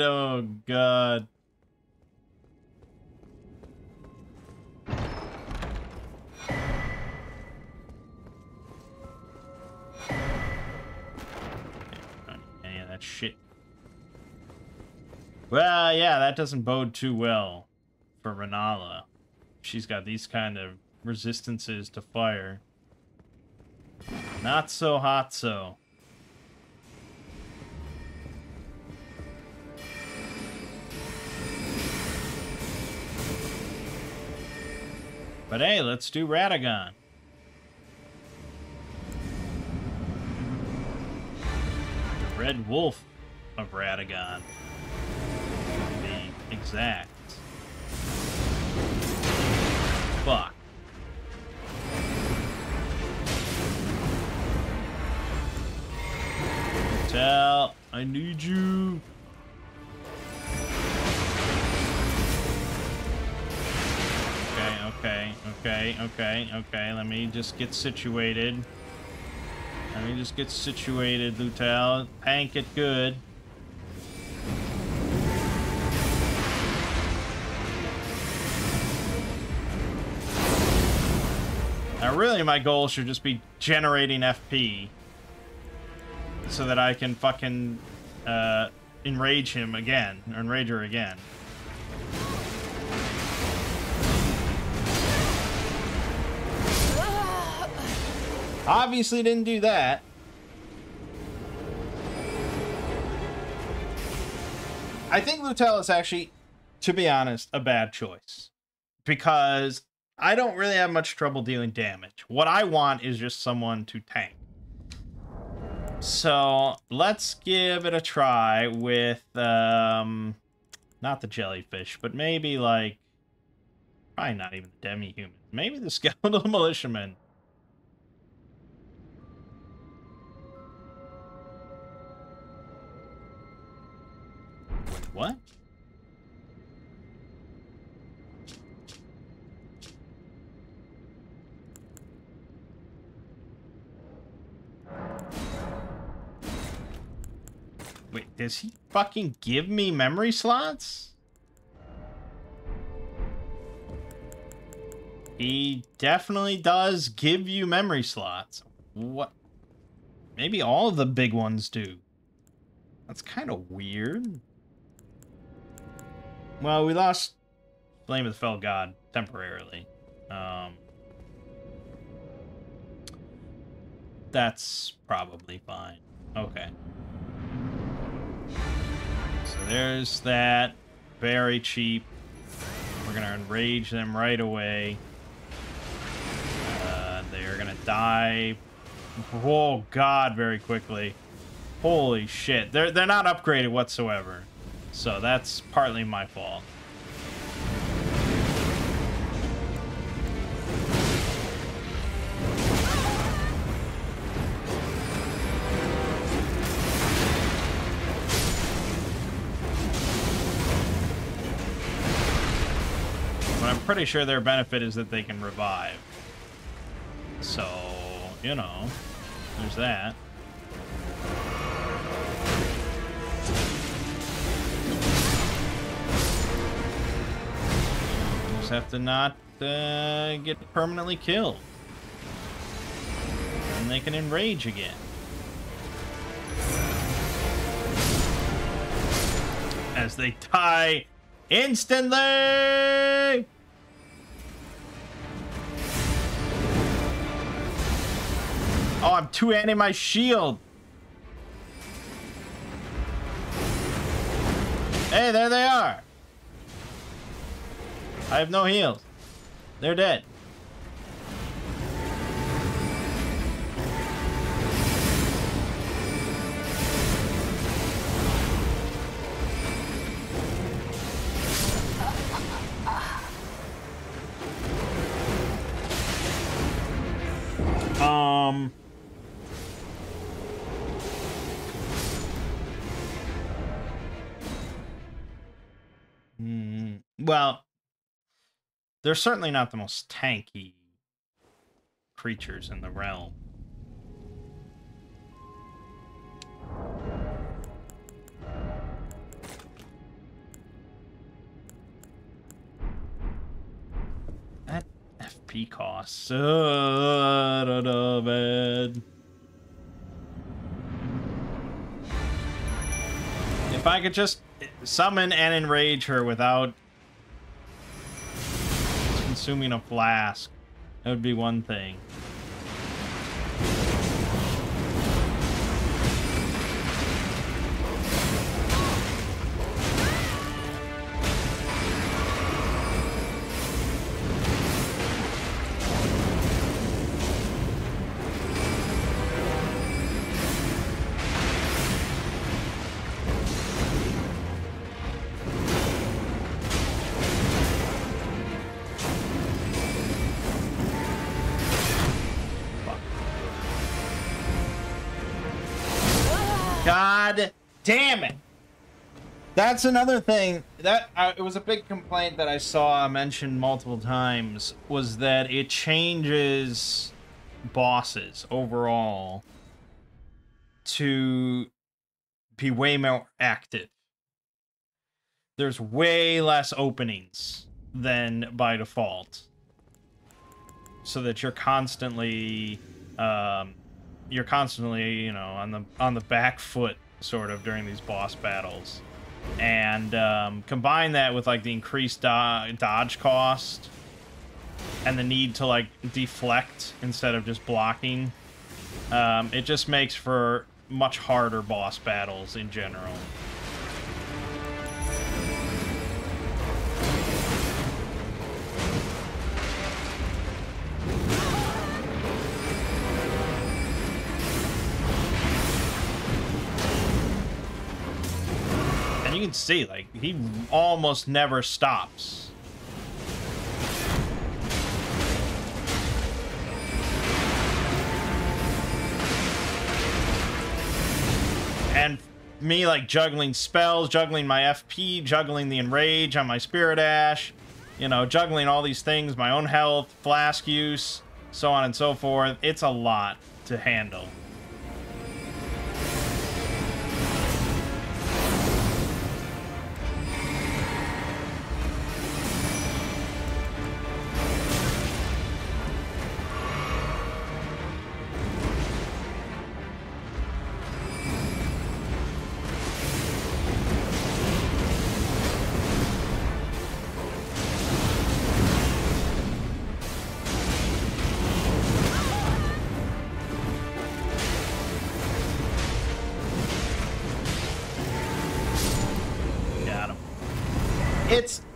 Oh, God. Any of that shit. Well, yeah, that doesn't bode too well for Renala. She's got these kind of resistances to fire. Not so hot so. But hey, let's do Radagon. The Red Wolf of Radagon, to be exact. Fuck. Tell, I need you. Okay. Let me just get situated. Lutel. Tank it good. Now, really, my goal should just be generating FP. So that I can fucking, enrage him again. Or enrage her again. Obviously didn't do that. I think Lutel is actually, to be honest, a bad choice. Because I don't really have much trouble dealing damage. What I want is just someone to tank. So, let's give it a try with, not the jellyfish, but maybe, like, probably not even the demi-human. Maybe the skeletal militiaman. Wait, what? Wait, does he fucking give me memory slots? He definitely does give you memory slots. What? Maybe all of the big ones do. That's kind of weird. Well, we lost Flame of the Fell God temporarily. That's probably fine. Okay. So there's that. Very cheap. We're going to enrage them right away. They're going to die. Oh, God, very quickly. Holy shit. They're not upgraded whatsoever. So that's partly my fault. But I'm pretty sure their benefit is that they can revive. So, you know, there's that. Just have to not get permanently killed. And they can enrage again. As they die instantly! Oh, I'm two-handing my shield. Hey, there they are. I have no heals. They're dead. Well, they're certainly not the most tanky creatures in the realm. That FP costs. I don't know, man. If I could just summon and enrage her without consuming a flask, that would be one thing. God damn it. That's another thing that it was a big complaint that I saw mentioned multiple times, was that it changes bosses overall to be way more active. There's way less openings than by default, so that you're constantly you know, on the back foot sort of during these boss battles. And combine that with like the increased dodge cost and the need to like deflect instead of just blocking, it just makes for much harder boss battles in general. You can see, like, he almost never stops. And me, like, juggling spells, juggling my FP, juggling the enrage on my Spirit Ash, you know, juggling all these things, my own health, flask use, so on and so forth. It's a lot to handle.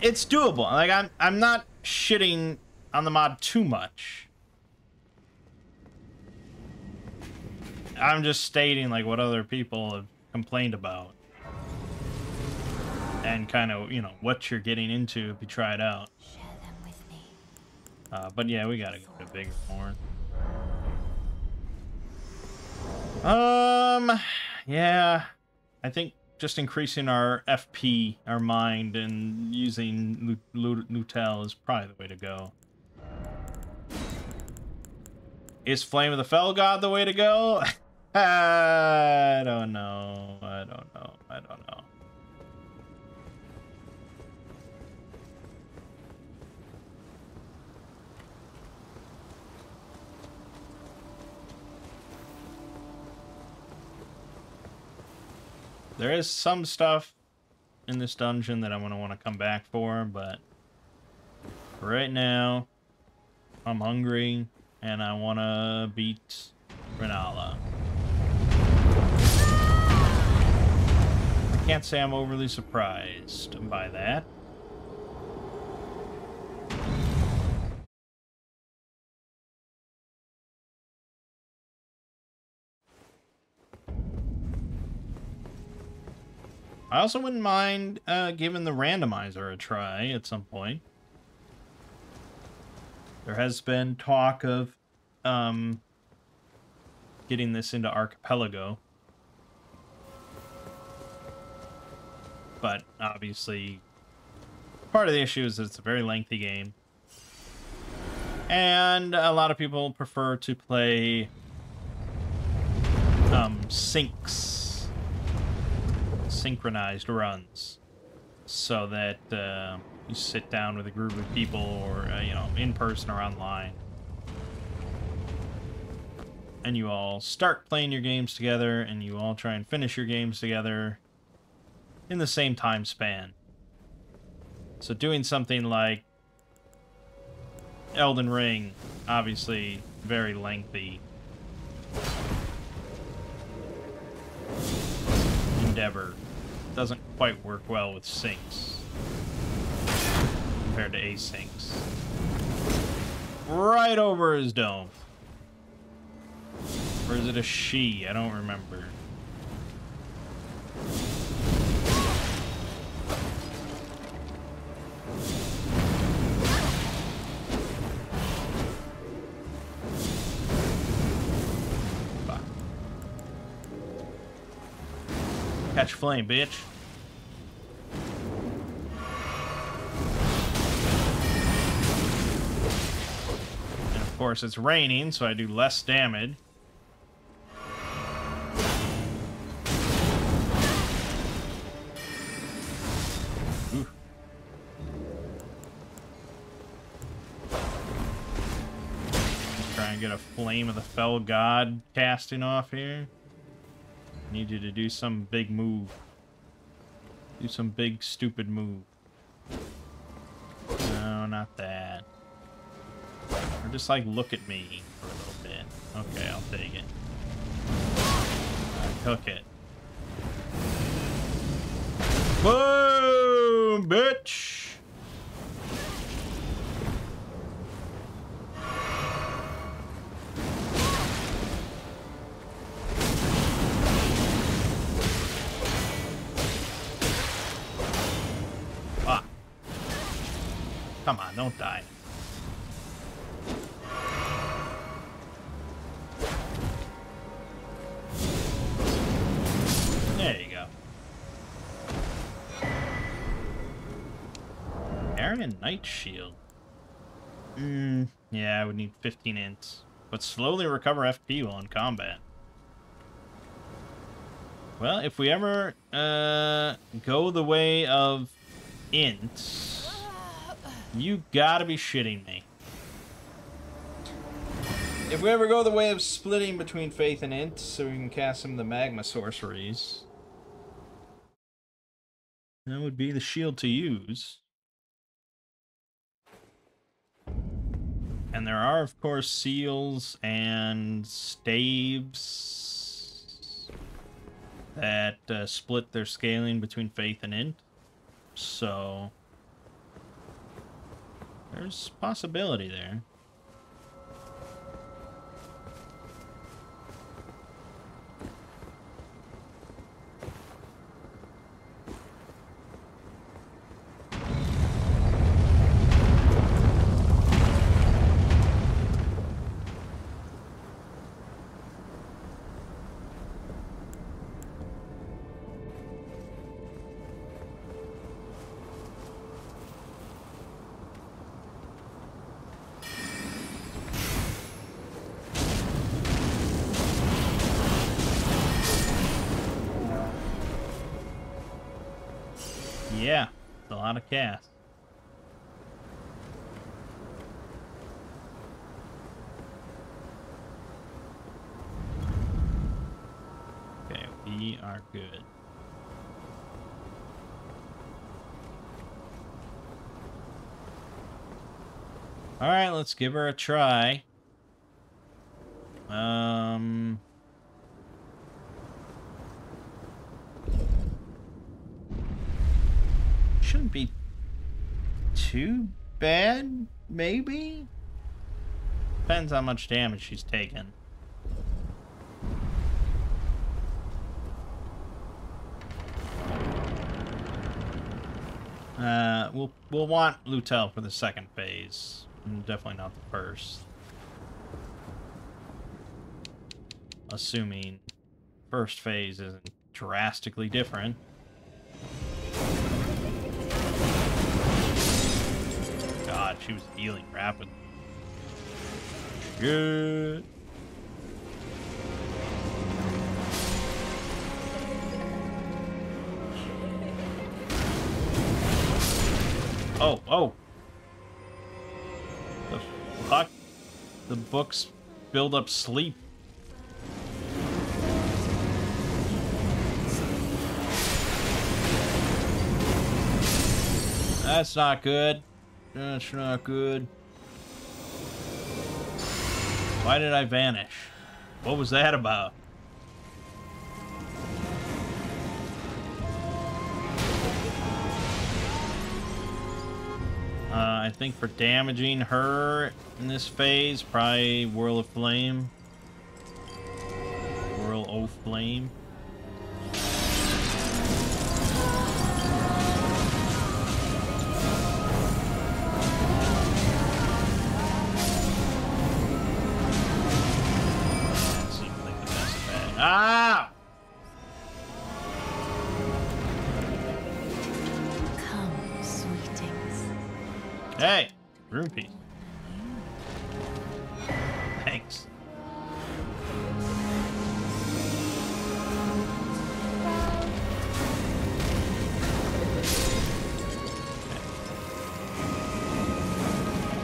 it's doable. Like I'm not shitting on the mod too much. I'm just stating like what other people have complained about. And kind of, you know, what you're getting into if you try it out. Share them with me. But yeah, we gotta get a bigger horn. Yeah, I think just increasing our FP, our mind, and using Lutel is probably the way to go. Is Flame of the Fell God the way to go? I don't know. I don't know. I don't know. There is some stuff in this dungeon that I'm going to want to come back for, but right now, I'm hungry, and I want to beat Renala. I can't say I'm overly surprised by that. I also wouldn't mind giving the randomizer a try at some point. There has been talk of getting this into Archipelago. But obviously, part of the issue is that it's a very lengthy game. And a lot of people prefer to play synchronized runs, so that you sit down with a group of people, or you know, in person or online, and you all start playing your games together, and you all try and finish your games together in the same time span. So doing something like Elden Ring, obviously very lengthy endeavor, doesn't quite work well with syncs compared to asyncs. Right over his dome. Or is it a she? I don't remember. Catch flame, bitch. And of course it's raining, so I do less damage. Ooh. Let's try and get a Flame of the Fell God casting off here. Need you to do some big move. Do some big, stupid move. No, not that. Or just, like, look at me for a little bit. Okay, I'll take it. I took it. Boom, bitch! Come on, don't die. There you go. Arian Knight Shield. Yeah, I would need 15 ints. But slowly recover FP while in combat. Well, if we ever go the way of ints, you gotta be shitting me. If we ever go the way of splitting between Faith and Int, so we can cast some of the Magma sorceries, that would be the shield to use. And there are, of course, seals and staves that split their scaling between Faith and Int. So There's possibility there. Yeah, it's a lot of cast. Okay, we are good. Alright, let's give her a try. Shouldn't be too bad, maybe? Depends how much damage she's taken. We'll want Lutel for the second phase. Definitely not the first. Assuming first phase isn't drastically different. God, she was healing rapidly. Good. Oh. The fuck? The books build up sleep. That's not good. That's not good. Why did I vanish? What was that about? I think for damaging her in this phase, probably Whirl of Flame. Whirl of Flame. Seems like the best bet. Ah! Come, sweetings. Hey, room piece. Thanks.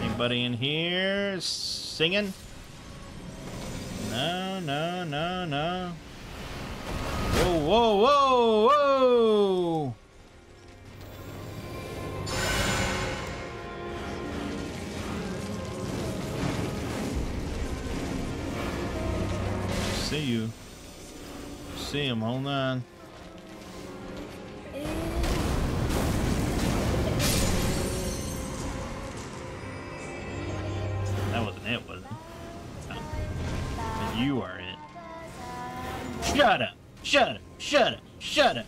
Anybody in here singing? No, no, no, no. Whoa, whoa, whoa, whoa! See you. See him, hold on. That wasn't it, was it? No. But you are it. Shut up! Shut up! Shut up! Shut up!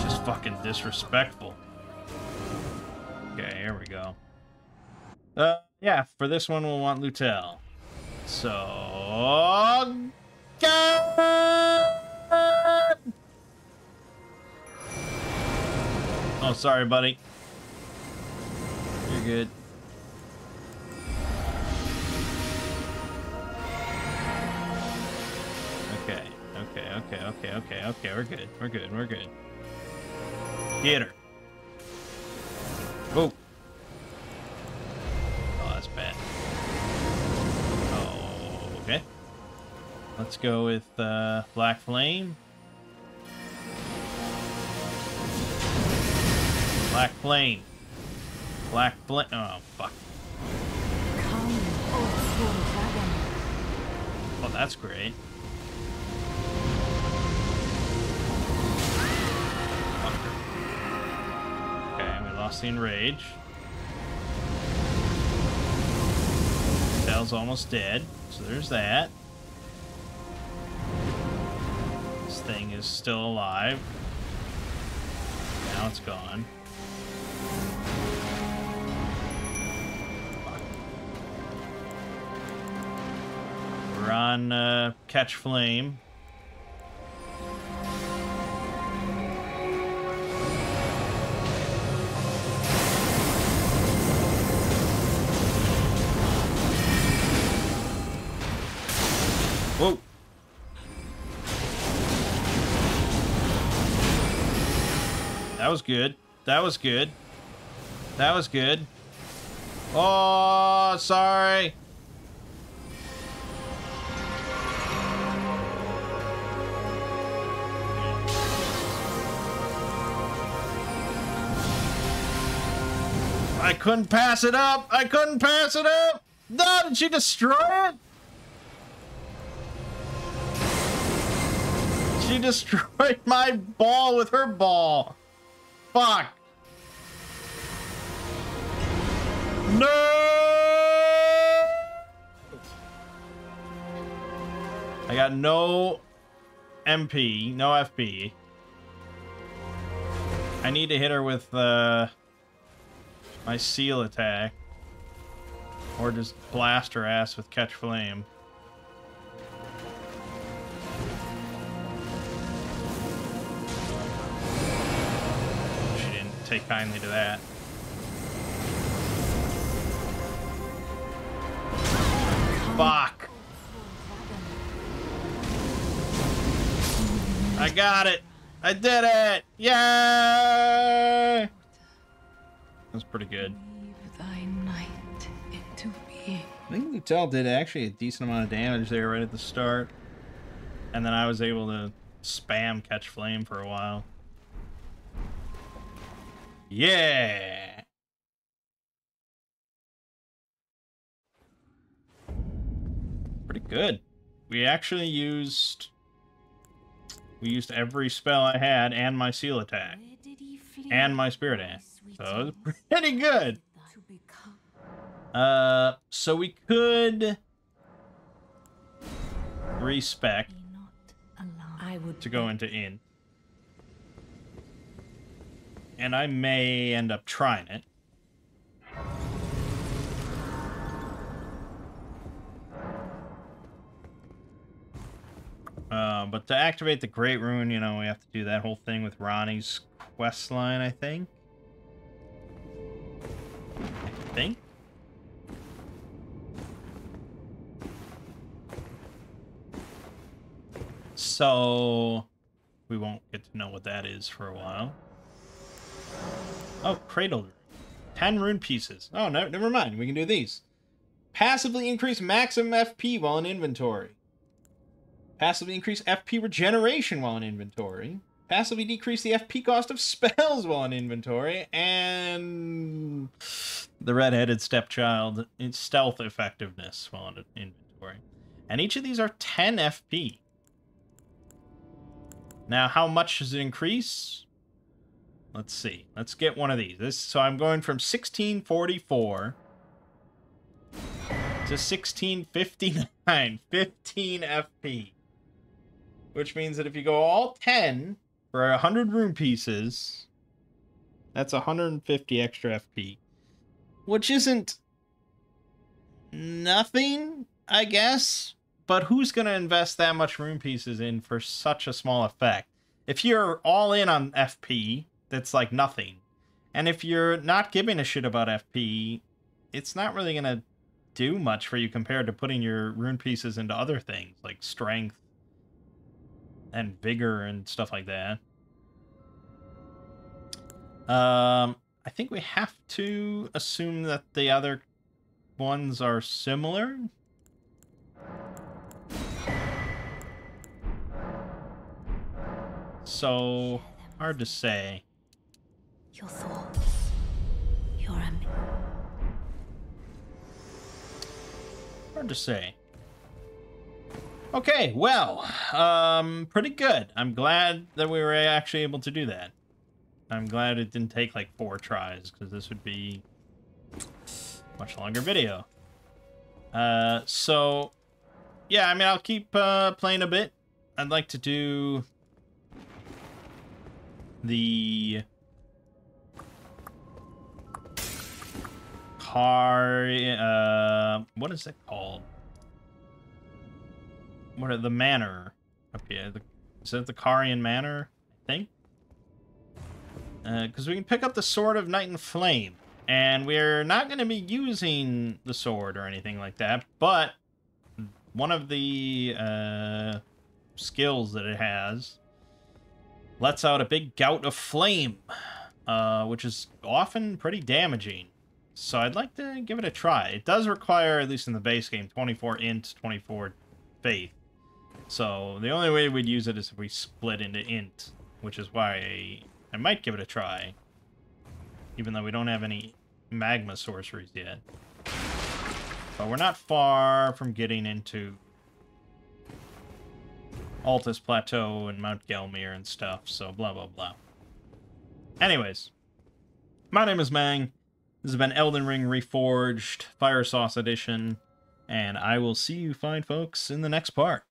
Just fucking disrespectful. Okay, here we go. Yeah, for this one we'll want Lutel. So... Oh, sorry, buddy. You're good. Okay. We're good. We're good. Get her. Oh. Oh, that's bad. Oh, okay. Let's go with Black Flame. Black Flame. Black Flame. Oh, fuck. Oh, that's great. Okay, we lost the enrage. Dell's almost dead, so there's that. This thing is still alive. Now it's gone. We're on Catch Flame. Whoa. That was good. That was good. That was good. Oh, sorry. I couldn't pass it up. I couldn't pass it up. No, did she destroy it? She destroyed my ball with her ball. Fuck. No! I got no MP, no FP. I need to hit her with my seal attack. Or just blast her ass with Catch Flame. She didn't take kindly to that. Fuck! I got it! I did it! Yay! That's pretty good. Thy night into being. I think Lutel did actually a decent amount of damage there right at the start. And then I was able to spam Catch Flame for a while. Yeah! Pretty good. We actually used... We used every spell I had and my seal attack. And my spirit ant. So it was pretty good. So we could respec to go into inn. And I may end up trying it. But to activate the Great Rune, you know, we have to do that whole thing with Ronnie's quest line, I think. So we won't get to know what that is for a while. Oh, Cradle Rune. 10 rune pieces. Oh, no, never mind. We can do these. Passively increase maximum FP while in inventory. Passively increase FP regeneration while in inventory. Passively decrease the FP cost of spells while in inventory. And the redheaded stepchild, its stealth effectiveness while in inventory. And each of these are 10 FP. Now, how much does it increase? Let's see. Let's get one of these. So I'm going from 1644 to 1659. 15 FP. Which means that if you go all 10 for 100 rune pieces, that's 150 extra FP. Which isn't nothing, I guess. But who's going to invest that much rune pieces in for such a small effect? If you're all in on FP, that's like nothing. And if you're not giving a shit about FP, it's not really going to do much for you compared to putting your rune pieces into other things like strength and vigor and stuff like that. I think we have to assume that the other ones are similar. So, hard to say. Your thoughts, your ambition. Hard to say. Okay, well, pretty good. I'm glad that we were actually able to do that. I'm glad it didn't take like 4 tries, because this would be a much longer video. So, yeah, I mean, I'll keep playing a bit. I'd like to do the car, what is it called? What are the manor up here? Is it the Carian Manor? I think. Because we can pick up the Sword of Night and Flame, and we're not going to be using the sword or anything like that. But one of the skills that it has lets out a big gout of flame, which is often pretty damaging. So I'd like to give it a try. It does require, at least in the base game, 24 int, 24 faith. So the only way we'd use it is if we split into int, which is why I might give it a try, even though we don't have any magma sorceries yet. But we're not far from getting into Altus Plateau and Mount Gelmir and stuff, so blah blah blah. Anyways, my name is Mangg. This has been Elden Ring Reforged, Fire Sauce Edition, and I will see you fine folks in the next part.